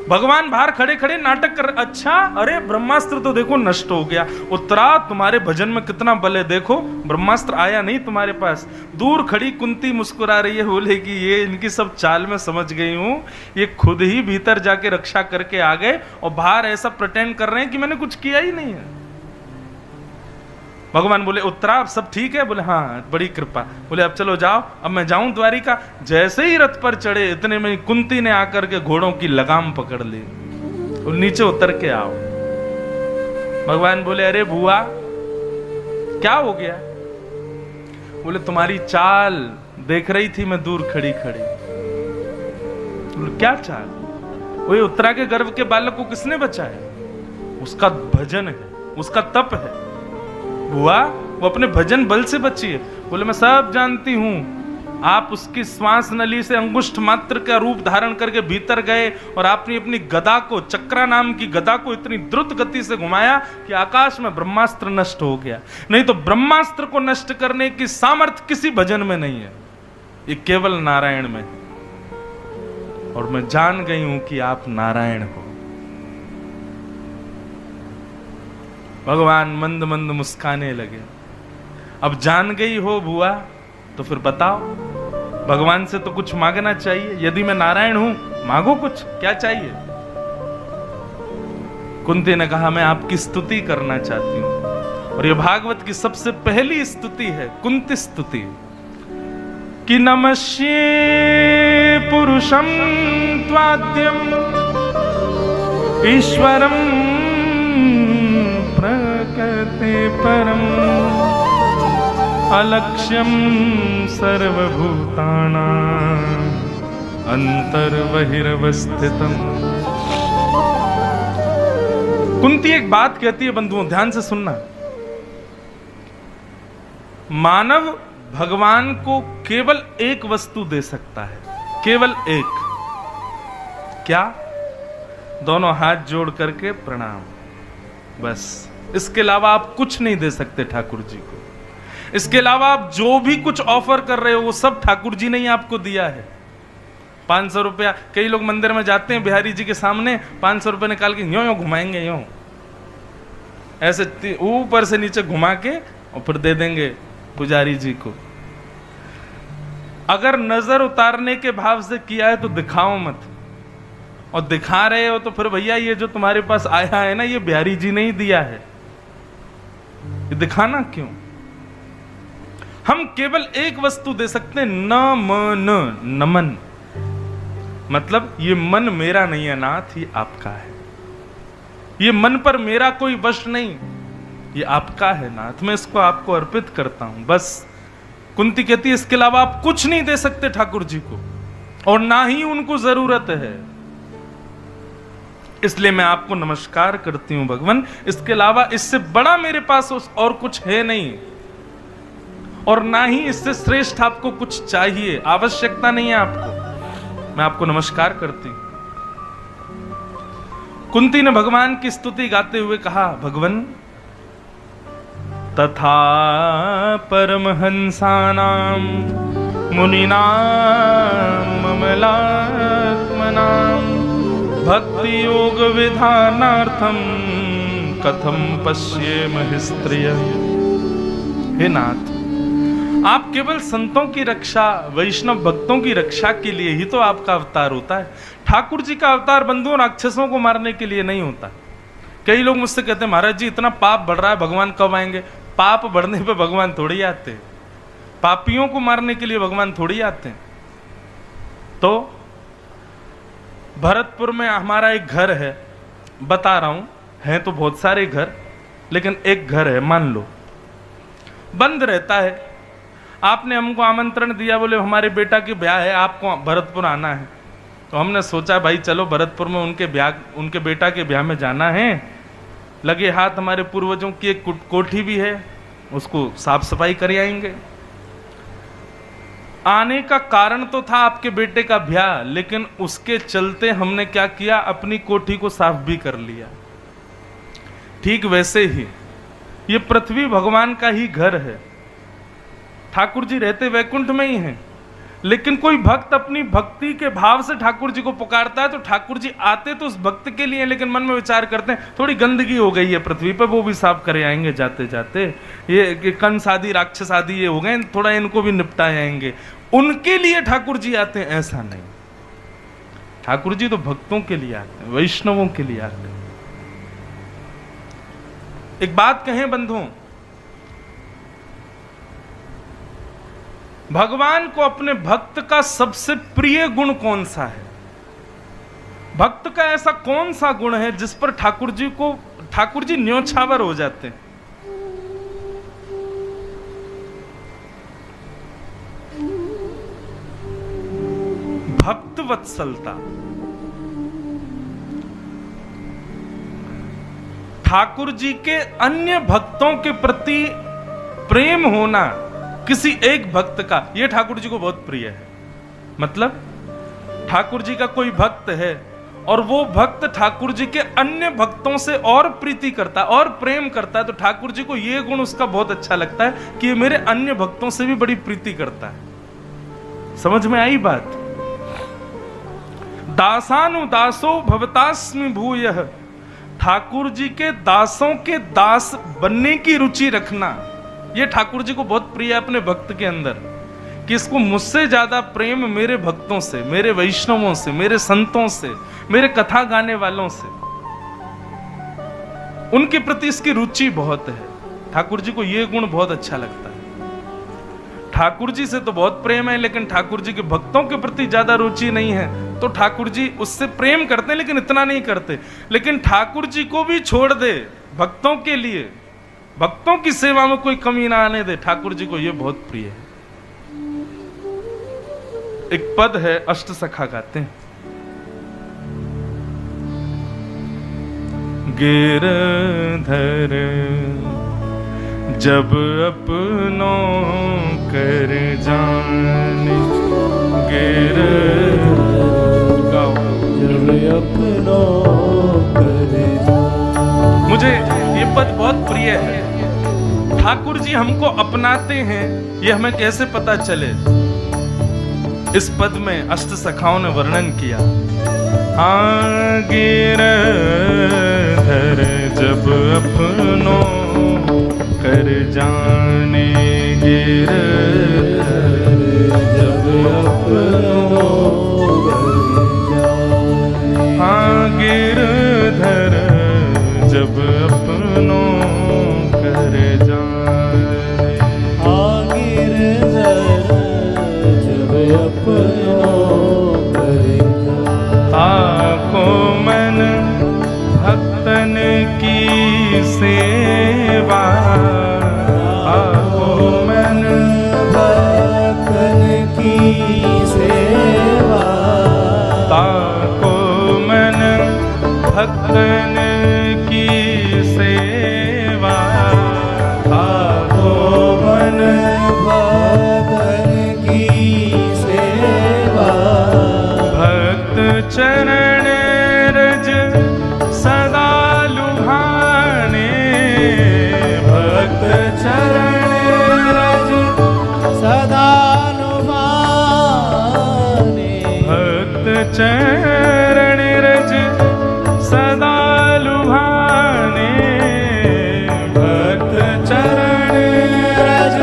भगवान बाहर खड़े खड़े नाटक कर, अच्छा अरे ब्रह्मास्त्र तो देखो नष्ट हो गया। उत्तरा तुम्हारे भजन में कितना बल है, देखो ब्रह्मास्त्र आया नहीं तुम्हारे पास। दूर खड़ी कुंती मुस्कुरा रही है, बोलेगी ये इनकी सब चाल में समझ गई हूं, ये खुद ही भीतर जाके रक्षा करके आ गए और बाहर ऐसा प्रिटेंड कर रहे हैं कि मैंने कुछ किया ही नहीं है। भगवान बोले उत्तरा अब सब ठीक है, बोले हाँ बड़ी कृपा। बोले अब चलो जाओ, अब मैं जाऊं द्वारिका। जैसे ही रथ पर चढ़े इतने में कुंती ने आकर के घोड़ों की लगाम पकड़ ली और नीचे उतर के आओ। भगवान बोले अरे बुआ क्या हो गया। बोले तुम्हारी चाल देख रही थी मैं दूर खड़ी खड़ी। बोले क्या चाल। वो उत्तरा के गर्भ के बालक को किसने बचाया, उसका भजन है, उसका तप है। बुआ वो अपने भजन बल से बची है। बोले मैं सब जानती हूं, आप उसकी श्वास नली से अंगुष्ठ मात्र का रूप धारण करके भीतर गए और आपने अपनी गदा को, चक्रा नाम की गदा को इतनी द्रुत गति से घुमाया कि आकाश में ब्रह्मास्त्र नष्ट हो गया। नहीं तो ब्रह्मास्त्र को नष्ट करने की सामर्थ्य किसी भजन में नहीं है, ये केवल नारायण में। और मैं जान गई हूं कि आप नारायण हो। भगवान मंद मंद मुस्काने लगे। अब जान गई हो बुआ तो फिर बताओ, भगवान से तो कुछ मांगना चाहिए। यदि मैं नारायण हूं, मांगो कुछ, क्या चाहिए? कुंती ने कहा मैं आपकी स्तुति करना चाहती हूं। और ये भागवत की सबसे पहली स्तुति है, कुंती स्तुति, कि नमस्ये पुरुषं त्वाद्यम ईश्वरं प्रकृते परम अलक्ष्यम सर्वभूतानां अंतर्बहिरवस्थितम्। कुंती एक बात कहती है बंधुओं, ध्यान से सुनना। मानव भगवान को केवल एक वस्तु दे सकता है, केवल एक। क्या? दोनों हाथ जोड़ करके प्रणाम, बस। इसके अलावा आप कुछ नहीं दे सकते ठाकुर जी को। इसके अलावा आप जो भी कुछ ऑफर कर रहे हो वो सब ठाकुर जी ने ही आपको दिया है। 500 रुपया, कई लोग मंदिर में जाते हैं बिहारी जी के सामने 500 रुपये निकाल के यूं यूं घुमाएंगे, यूं ऐसे ऊपर से नीचे घुमा के और फिर दे देंगे पुजारी जी को। अगर नजर उतारने के भाव से किया है तो दिखाओ मत, और दिखा रहे हो तो फिर भैया ये जो तुम्हारे पास आया है ना, ये बिहारी जी ने ही दिया है, ये दिखाना क्यों? हम केवल एक वस्तु दे सकते हैं, नमन। मतलब ये मन मेरा नहीं है नाथ, ये आपका है। ये मन पर मेरा कोई वश नहीं, ये आपका है नाथ, मैं इसको आपको अर्पित करता हूं, बस। कुंती कहती है इसके अलावा आप कुछ नहीं दे सकते ठाकुर जी को, और ना ही उनको जरूरत है। इसलिए मैं आपको नमस्कार करती हूं भगवान, इसके अलावा इससे बड़ा मेरे पास और कुछ है नहीं, और ना ही इससे श्रेष्ठ आपको कुछ चाहिए, आवश्यकता नहीं है आपको। मैं आपको नमस्कार करती हूं। कुंती ने भगवान की स्तुति गाते हुए कहा, भगवान तथा परमहंसानां मुनीनां ममलात्मनां भक्ति योग विधानार्थम कथम पश्येम स्त्रियः। हे नाथ, आप केवल संतों की रक्षा, वैष्णव भक्तों की रक्षा के लिए ही तो आपका अवतार होता है। ठाकुर जी का अवतार बंधुओं राक्षसों को मारने के लिए नहीं होता। कई लोग मुझसे कहते हैं महाराज जी इतना पाप बढ़ रहा है, भगवान कब आएंगे? पाप बढ़ने पे भगवान थोड़ी आते हैं, पापियों को मारने के लिए भगवान थोड़ी आते हैं। तो भरतपुर में हमारा एक घर है, बता रहा हूं, हैं तो बहुत सारे घर, लेकिन एक घर है मान लो बंद रहता है। आपने हमको आमंत्रण दिया, बोले हमारे बेटा की ब्याह है, आपको भरतपुर आना है। तो हमने सोचा भाई चलो भरतपुर में उनके बेटा के ब्याह में जाना है। लगे हाथ हमारे पूर्वजों की एक कोठी भी है, उसको साफ सफाई कर आएंगे। आने का कारण तो था आपके बेटे का ब्याह, लेकिन उसके चलते हमने क्या किया, अपनी कोठी को साफ भी कर लिया। ठीक वैसे ही ये पृथ्वी भगवान का ही घर है। ठाकुर जी रहते वैकुंठ में ही हैं, लेकिन कोई भक्त अपनी भक्ति के भाव से ठाकुर जी को पुकारता है तो ठाकुर जी आते तो उस भक्त के लिए, लेकिन मन में विचार करते हैं थोड़ी गंदगी हो गई है पृथ्वी पर, वो भी साफ करे आएंगे जाते जाते, ये कंस आदि राक्षस आदि ये हो गए, थोड़ा इनको भी निपटाए आएंगे। उनके लिए ठाकुर जी आते हैं, ऐसा नहीं। ठाकुर जी तो भक्तों के लिए आते हैं, वैष्णवों के लिए आते हैं। एक बात कहें बंधुओं, भगवान को अपने भक्त का सबसे प्रिय गुण कौन सा है? भक्त का ऐसा कौन सा गुण है जिस पर ठाकुर जी न्योछावर हो जाते हैं? भक्त वत्सलता। ठाकुर जी के अन्य भक्तों के प्रति प्रेम होना किसी एक भक्त का, यह ठाकुर जी को बहुत प्रिय है। मतलब ठाकुर जी का कोई भक्त है और वो भक्त ठाकुर जी के अन्य भक्तों से और प्रीति करता है और प्रेम करता है, तो ठाकुर जी को यह गुण उसका बहुत अच्छा लगता है कि ये मेरे अन्य भक्तों से भी बड़ी प्रीति करता है। समझ में आई बात? दासानुदासो भवतास्मि भूयः ठाकुर जी के दासों के दास बनने की रुचि रखना, ये ठाकुर जी को बहुत प्रिय है अपने भक्त के अंदर, कि इसको मुझसे ज्यादा प्रेम मेरे भक्तों से, मेरे वैष्णवों से, मेरे संतों से, मेरे कथा गाने वालों से, उनके प्रति इसकी रुचि बहुत है। ठाकुर जी को यह गुण बहुत अच्छा लगता है। ठाकुर जी से तो बहुत प्रेम है, लेकिन ठाकुर जी के भक्तों के प्रति ज्यादा रुचि नहीं है। तो ठाकुर जी उससे प्रेम करते हैं, लेकिन इतना नहीं करते। लेकिन ठाकुर जी को भी छोड़ दे भक्तों के लिए, भक्तों की सेवा में कोई कमी ना आने दे, ठाकुर जी को यह बहुत प्रिय है। एक पद है, अष्ट सखा गाते हैं। गिरधर जब अपनों कर जाने, गिरधर जब अपनों कर जाने। मुझे ये पद बहुत प्रिय है। ठाकुर जी हमको अपनाते हैं, ये हमें कैसे पता चले? इस पद में अष्ट सखाओं ने वर्णन किया। हाँ, गिरधर जब अपनों कर जाने, गिरधर जब अपनों कर जाने। हाँ, गिरधर जब अपनों कर जाने। हाँ, गिरधर जब अपनों कर जाने। ताको मन भक्तन की सेवा, ताको मन भक्तन की सेवा, ताको मन भक्तन की सेवा, ताको मन भक्तन की सेवा। भक्त चरण रज सदा लुभाने, भक्त चरण रज सदा लुभाने, भक्त चरण रज सदा लुभाने, भक्त चरण रज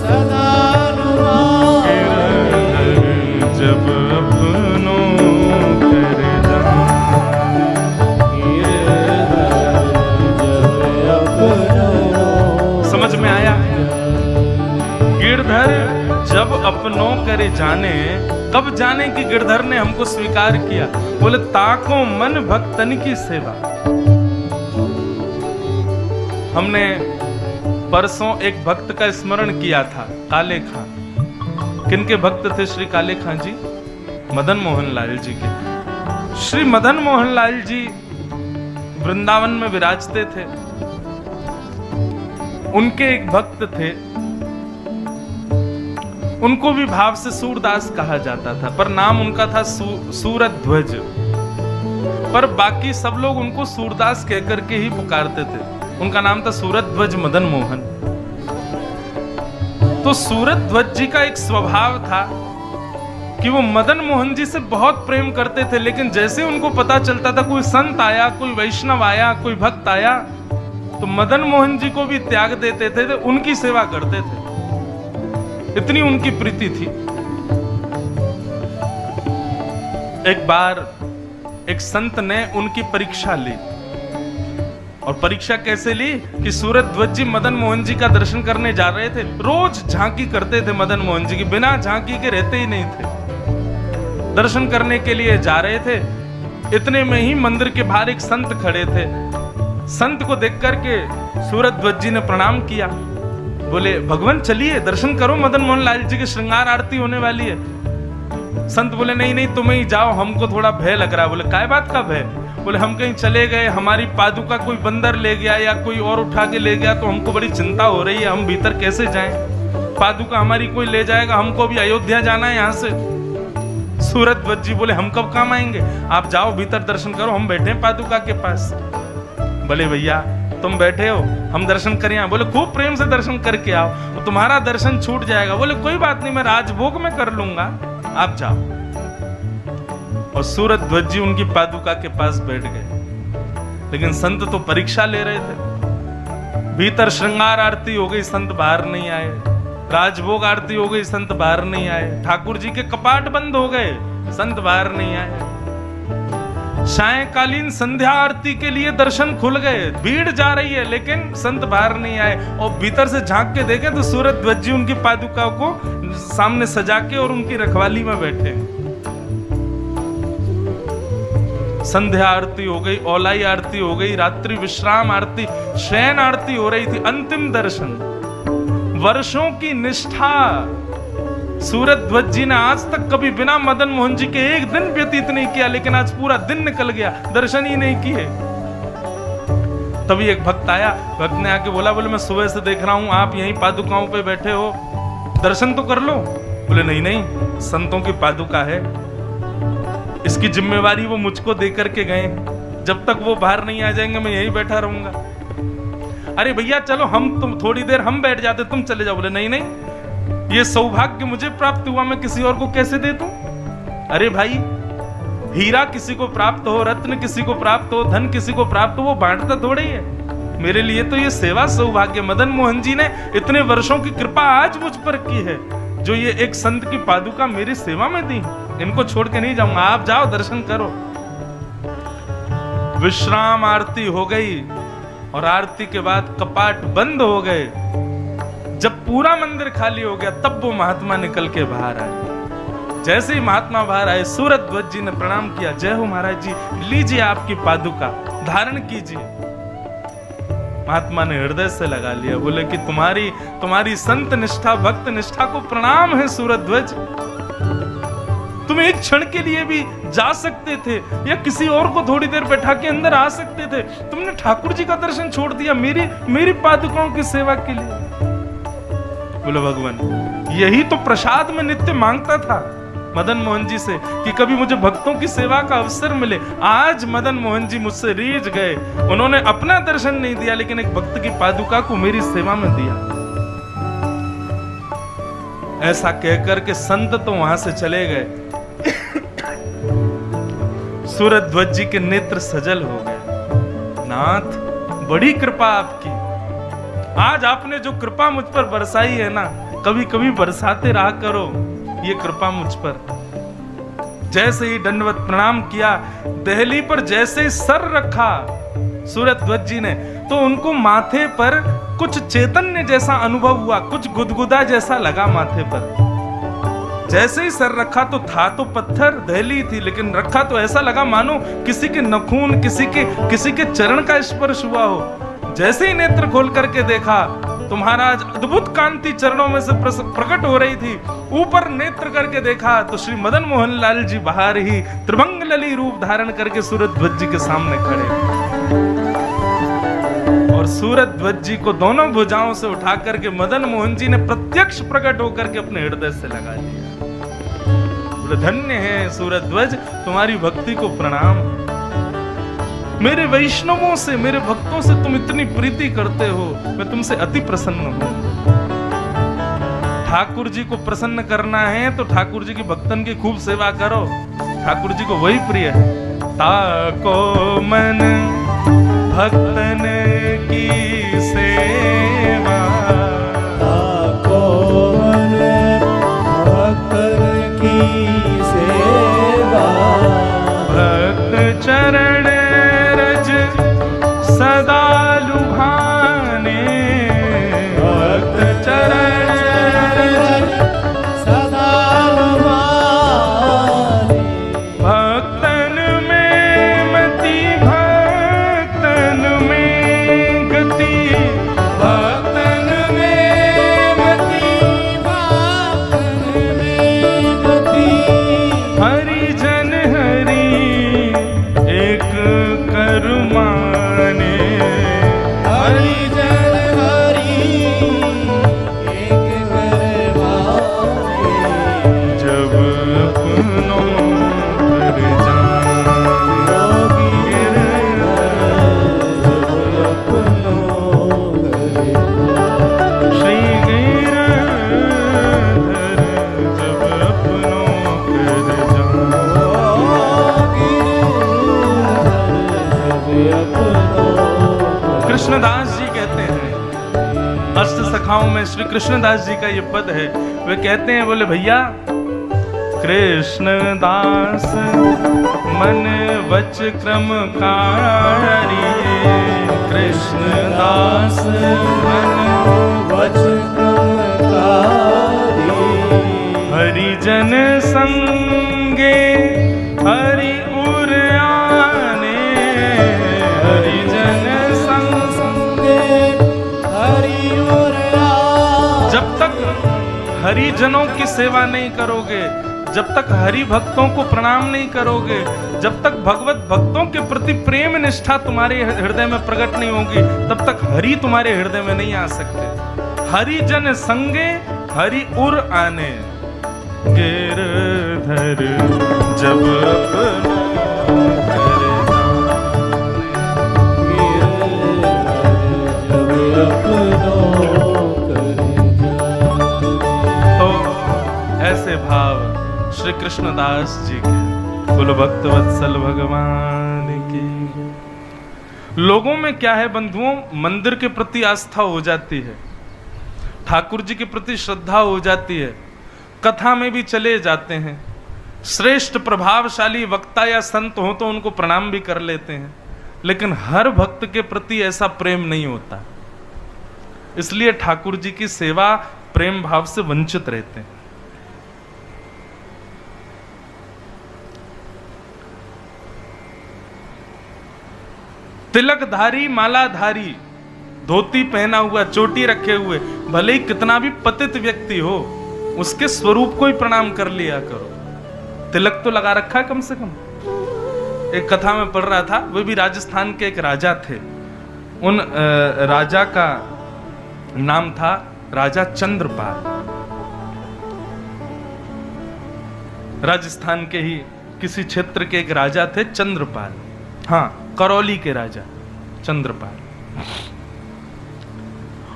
सदा लुभाने। जब अपनों कर जाने। समझ में आया? गिरधर जब अपनों करे जाने, कब जाने कि गिरधर ने हमको स्वीकार किया? बोले ताको मन भक्तन की सेवा। हमने परसों एक भक्त का स्मरण किया था, काले खां। किनके भक्त थे श्री काले खां जी? मदन मोहन लाल जी के। श्री मदन मोहन लाल जी वृंदावन में विराजते थे। उनके एक भक्त थे, उनको भी भाव से सूरदास कहा जाता था, पर नाम उनका था सूरध्वज। पर बाकी सब लोग उनको सूरदास कहकर के ही पुकारते थे। उनका नाम था सूरध्वज मदन मोहन। तो सूरध्वज जी का एक स्वभाव था कि वो मदन मोहन जी से बहुत प्रेम करते थे, लेकिन जैसे उनको पता चलता था कोई संत आया, कोई वैष्णव आया, कोई भक्त आया, तो मदन मोहन जी को भी त्याग देते थे, तो उनकी सेवा करते थे। इतनी उनकी प्रीति थी। एक बार एक संत ने उनकी परीक्षा ली, और परीक्षा कैसे ली कि सूरध्वज जी मदन मोहन जी का दर्शन करने जा रहे थे। रोज झांकी करते थे मदन मोहन जी की, बिना झांकी के रहते ही नहीं थे। दर्शन करने के लिए जा रहे थे, इतने में ही मंदिर के बाहर एक संत खड़े थे। संत को देख करके सूरध्वज जी ने प्रणाम किया, बोले भगवान चलिए दर्शन करो, मदन मोहन लाल जी की श्रृंगार आरती होने वाली है। संत बोले नहीं नहीं तुम ही जाओ, हमको थोड़ा भय लग रहा है। बोले काय बात का भय? बोले हम कहीं चले गए, हमारी पादुका कोई बंदर ले गया या कोई और उठा के ले गया, तो हमको बड़ी चिंता हो रही है, हम भीतर कैसे जाएं? पादुका हमारी कोई ले जाएगा, हमको भी अयोध्या जाना है यहाँ से। सूरध्वज जी बोले हम कब काम आएंगे, आप जाओ भीतर दर्शन करो, हम बैठे हैं पादुका के पास। बोले भैया तुम बैठे हो, हम दर्शन करें यहाँ। बोले खूब प्रेम से दर्शन करके आओ, तो तुम्हारा दर्शन छूट जाएगा। बोले कोई बात नहीं, मैं राजभोग में कर लूंगा, आप जाओ। और सूरध्वज जी उनकी पादुका के पास बैठ गए। लेकिन संत तो परीक्षा ले रहे थे। भीतर श्रृंगार आरती हो गई, संत बाहर नहीं आए। राजभोग आरती हो गई, संत बाहर नहीं आए। ठाकुर जी के कपाट बंद हो गए, संत बाहर नहीं आए। सायंकालीन संध्या आरती के लिए दर्शन खुल गए, भीड़ जा रही है लेकिन संत बाहर नहीं आए। और भीतर से झांक के देखें तो सूरज ध्वज जी उनकी पादुका को सामने सजा के और उनकी रखवाली में बैठे। संध्या आरती हो गई, औलाई आरती हो गई, रात्रि विश्राम आरती, शयन आरती हो रही थी, अंतिम दर्शन। वर्षों की निष्ठा सूरज ध्वज जी ने आज तक कभी बिना मदन मोहन जी के एक दिन व्यतीत नहीं किया, लेकिन आज पूरा दिन निकल गया, दर्शन ही नहीं किए। तभी एक भक्त आया, भक्त ने आके बोला, बोले मैं सुबह से देख रहा हूं आप यहीं पादुकाओं पे बैठे हो, दर्शन तो कर लो। बोले नहीं नहीं, संतों की पादुका है, इसकी जिम्मेवारी वो मुझको दे करके गए, जब तक वो बाहर नहीं आ जाएंगे मैं यहीं बैठा रहूंगा। अरे भैया चलो हम तुम थोड़ी देर हम बैठ जाते, तुम चले जाओ। बोले नहीं नहीं, ये सौभाग्य मुझे प्राप्त हुआ, मैं किसी और को कैसे दे दूं? अरे भाई, हीरा किसी को प्राप्त हो, रत्न किसी को प्राप्त हो, धन किसी को प्राप्त हो, वो बांटता थोड़े ही है। मेरे लिए तो ये सेवा सौभाग्य, मदन मोहन जी ने इतने वर्षों की कृपा आज मुझ पर की है, जो ये एक संत की पादुका मेरी सेवा में दी। इनको छोड़ के नहीं जाऊंगा, आप जाओ दर्शन करो। विश्राम आरती हो गई और आरती के बाद कपाट बंद हो गए। जब पूरा मंदिर खाली हो गया तब वो महात्मा निकल के बाहर आए। जैसे ही महात्मा बाहर आए, सूरज ध्वज जी ने प्रणाम किया, जय हो महाराज जी, लीजिए आपकी पादुका, धारण कीजिए। महात्मा ने हृदय से लगा लिया, बोले कि तुम्हारी संत निष्ठा, भक्त निष्ठा को प्रणाम है सूरज ध्वज। तुम एक क्षण के लिए भी जा सकते थे या किसी और को थोड़ी देर बैठा के अंदर आ सकते थे, तुमने ठाकुर जी का दर्शन छोड़ दिया मेरी पादुकाओं की सेवा के लिए। बोले भगवान, यही तो प्रसाद में नित्य मांगता था मदन मोहन जी से कि कभी मुझे भक्तों की सेवा का अवसर मिले। आज मदन मोहन जी मुझसे रीझ गए, उन्होंने अपना दर्शन नहीं दिया लेकिन एक भक्त की पादुका को मेरी सेवा में दिया। ऐसा कहकर के संत तो वहां से चले गए। सूरज ध्वज जी के नेत्र सजल हो गए। नाथ, बड़ी कृपा आपकी, आज आपने जो कृपा मुझ पर बरसाई है ना, कभी कभी बरसाते रहा करो ये कृपा मुझ पर। जैसे ही दंडवत प्रणाम किया, दहली पर जैसे ही सर रखा सूरज ध्वज जी ने, तो उनको माथे पर कुछ चैतन्य जैसा अनुभव हुआ, कुछ गुदगुदा जैसा लगा माथे पर। जैसे ही सर रखा तो था तो पत्थर, दहली थी, लेकिन रखा तो ऐसा लगा मानो किसी के नखून, किसी के चरण का स्पर्श हुआ हो। जैसे ही नेत्र खोल करके देखा तो महाराज अद्भुत कांति चरणों में से प्रकट हो रही थी। ऊपर नेत्र करके देखा तो श्री मदन मोहन लाल जी बाहर ही त्रिभंग लली रूप धारण करके सूरज ध्वज जी के सामने खड़े, और सूरज ध्वज जी को दोनों भुजाओं से उठा करके मदन मोहन जी ने प्रत्यक्ष प्रकट होकर के अपने हृदय से लगा लिया। बोले धन्य है सूरज ध्वज, तुम्हारी भक्ति को प्रणाम। मेरे वैष्णवों से, मेरे भक्तों से तुम इतनी प्रीति करते हो, मैं तुमसे अति प्रसन्न हूं। ठाकुर जी को प्रसन्न करना है तो ठाकुर जी की भक्तन की खूब सेवा करो, ठाकुर जी को वही प्रिय है। ताको मन भक्तन की सेवा, ताको मन भक्तन की सेवा, भक्त चरण सदा लुभाने, भक्त चरण सदा लुभाने, भक्तन में मति, भक्तन में कथाओं में श्री कृष्णदास जी का ये पद है, वे कहते हैं, बोले भैया कृष्णदास मन वच क्रम कारी, कृष्णदास मन वच क्रम कारी, हरिजन संगे हरि उर आने, हरिजन संगे हरि उर आने। जब तक हरिजनों की सेवा नहीं करोगे, जब तक हरि भक्तों को प्रणाम नहीं करोगे, जब तक भगवत भक्तों के प्रति प्रेम निष्ठा तुम्हारे हृदय में प्रकट नहीं होगी, तब तक हरि तुम्हारे हृदय में नहीं आ सकते। हरिजन संगे हरि उर आने, गिरधर जब अपना करे तो ऐसे भाव श्री कृष्णदास जी के, कुल भक्त वत्सल भगवान की। लोगों में क्या है बंधुओं, मंदिर के प्रति आस्था हो जाती है, ठाकुर जी के प्रति श्रद्धा हो जाती है, कथा में भी चले जाते हैं, श्रेष्ठ प्रभावशाली वक्ता या संत हो तो उनको प्रणाम भी कर लेते हैं, लेकिन हर भक्त के प्रति ऐसा प्रेम नहीं होता। इसलिए ठाकुर जी की सेवा प्रेम भाव से वंचित रहते हैं। तिलकधारी, मालाधारी, धोती पहना हुआ, चोटी रखे हुए, भले ही कितना भी पतित व्यक्ति हो, उसके स्वरूप को ही प्रणाम कर लिया करो। तिलक तो लगा रखा है कम से कम। एक कथा में पढ़ रहा था, वो भी राजस्थान के एक राजा थे। उन राजा का नाम था राजा चंद्रपाल। राजस्थान के ही किसी क्षेत्र के एक राजा थे चंद्रपाल, हाँ करौली के राजा चंद्रपाल।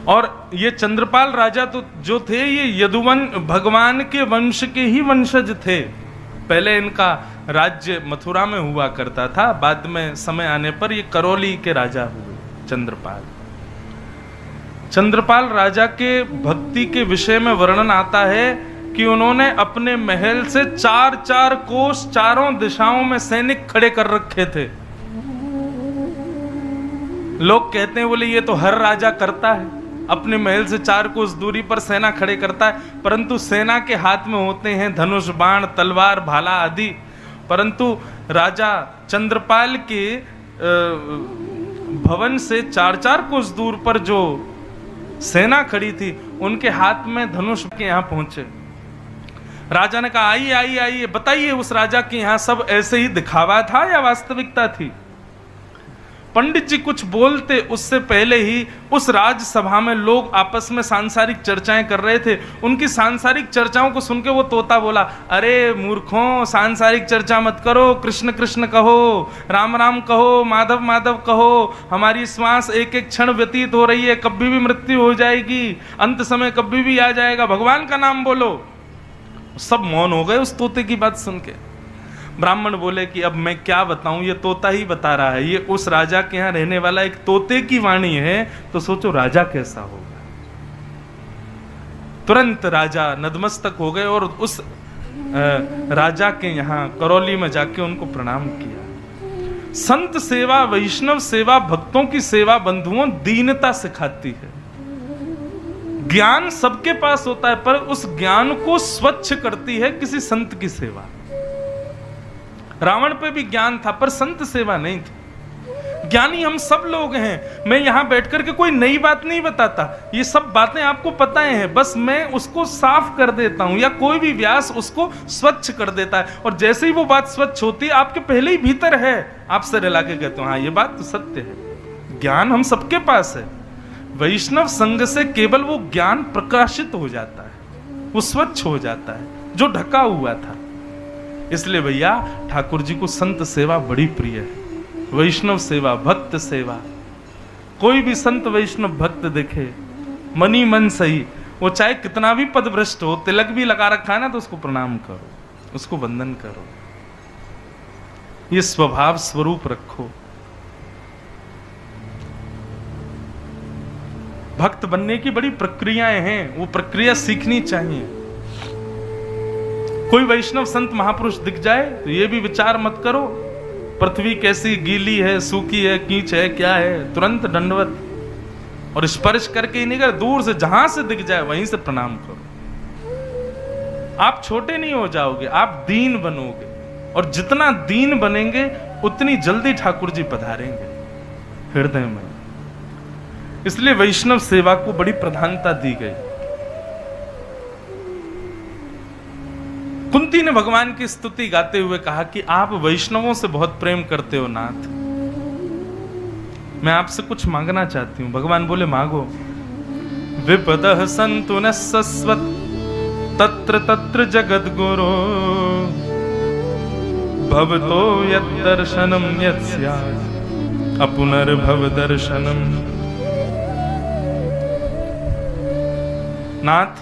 और ये चंद्रपाल राजा तो जो थे, ये यदुवन भगवान के वंश के ही वंशज थे। पहले इनका राज्य मथुरा में हुआ करता था, बाद में समय आने पर ये करौली के राजा हुए चंद्रपाल। चंद्रपाल राजा के भक्ति के विषय में वर्णन आता है कि उन्होंने अपने महल से 4-4 कोस चारों दिशाओं में सैनिक खड़े कर रखे थे। लोग कहते हैं, बोले ये तो हर राजा करता है, अपने महल से 4 कोस दूरी पर सेना खड़े करता है, परंतु सेना के हाथ में होते हैं धनुष, बाण, तलवार, भाला आदि। परंतु राजा चंद्रपाल के भवन से 4-4 कोस दूर पर जो सेना खड़ी थी, उनके हाथ में धनुष के यहाँ पहुंचे। राजा ने कहा, आइए आइए आइए, बताइए उस राजा के यहाँ सब ऐसे ही दिखावा था या वास्तविकता थी? पंडित जी कुछ बोलते उससे पहले ही उस राजसभा में लोग आपस में सांसारिक चर्चाएं कर रहे थे। उनकी सांसारिक चर्चाओं को सुन के वो तोता बोला, अरे मूर्खों, सांसारिक चर्चा मत करो, कृष्ण कृष्ण कहो, राम राम कहो, माधव माधव कहो। हमारी श्वास एक एक क्षण व्यतीत हो रही है, कभी भी मृत्यु हो जाएगी, अंत समय कभी भी आ जाएगा, भगवान का नाम बोलो। सब मौन हो गए उस तोते की बात सुन के। ब्राह्मण बोले कि अब मैं क्या बताऊं, ये तोता ही बता रहा है, ये उस राजा के यहाँ रहने वाला एक तोते की वाणी है, तो सोचो राजा कैसा होगा। तुरंत राजा नतमस्तक हो गए और उस राजा के यहाँ करौली में जाके उनको प्रणाम किया। संत सेवा, वैष्णव सेवा, भक्तों की सेवा बंधुओं दीनता सिखाती है। ज्ञान सबके पास होता है, पर उस ज्ञान को स्वच्छ करती है किसी संत की सेवा। रावण पे भी ज्ञान था, पर संत सेवा नहीं थी। ज्ञानी हम सब लोग हैं। मैं यहां बैठकर के कोई नई बात नहीं बताता, ये सब बातें आपको पता हैं, बस मैं उसको साफ कर देता हूं, या कोई भी व्यास उसको स्वच्छ कर देता है। और जैसे ही वो बात स्वच्छ होती है, आपके पहले ही भीतर है, आपसे रिला के कहते हो हाँ ये बात तो सत्य है। ज्ञान हम सबके पास है। वैष्णव संग से केवल वो ज्ञान प्रकाशित हो जाता है, वो स्वच्छ हो जाता है जो ढका हुआ था। इसलिए भैया ठाकुर जी को संत सेवा बड़ी प्रिय है, वैष्णव सेवा, भक्त सेवा। कोई भी संत वैष्णव भक्त देखे, मनी मन सही, वो चाहे कितना भी पदभ्रष्ट हो, तिलक भी लगा रखा है ना, तो उसको प्रणाम करो, उसको वंदन करो, ये स्वभाव स्वरूप रखो। भक्त बनने की बड़ी प्रक्रियाएं हैं, वो प्रक्रिया सीखनी चाहिए। कोई वैष्णव संत महापुरुष दिख जाए तो ये भी विचार मत करो पृथ्वी कैसी गीली है, सूखी है, कीच है, क्या है, तुरंत दंडवत और स्पर्श करके ही नहीं कर, दूर से जहां से दिख जाए वहीं से प्रणाम करो। आप छोटे नहीं हो जाओगे, आप दीन बनोगे, और जितना दीन बनेंगे उतनी जल्दी ठाकुर जी पधारेंगे हृदय में। इसलिए वैष्णव सेवा को बड़ी प्रधानता दी गई। कुंती ने भगवान की स्तुति गाते हुए कहा कि आप वैष्णवों से बहुत प्रेम करते हो नाथ, मैं आपसे कुछ मांगना चाहती हूं। भगवान बोले मांगो। विपदः सन्तु न सस्वत तत्र तत्र जगद्गुरो भवतो यद्दर्शनम यत्स्यात् अपुनर्भव दर्शनम। नाथ,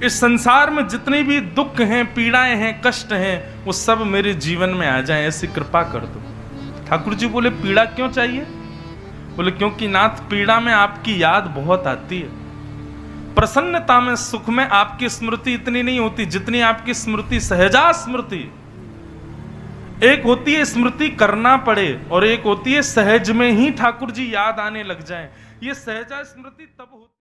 इस संसार में जितने भी दुख हैं, पीड़ाएं हैं, कष्ट हैं, वो सब मेरे जीवन में आ जाएं, ऐसी कृपा कर दो। ठाकुर जी बोले पीड़ा क्यों चाहिए? बोले क्योंकि नाथ पीड़ा में आपकी याद बहुत आती है, प्रसन्नता में, सुख में आपकी स्मृति इतनी नहीं होती जितनी आपकी स्मृति सहजा स्मृति। एक होती है स्मृति करना पड़े और एक होती है सहज में ही ठाकुर जी याद आने लग जाएं। ये सहजा स्मृति तब होती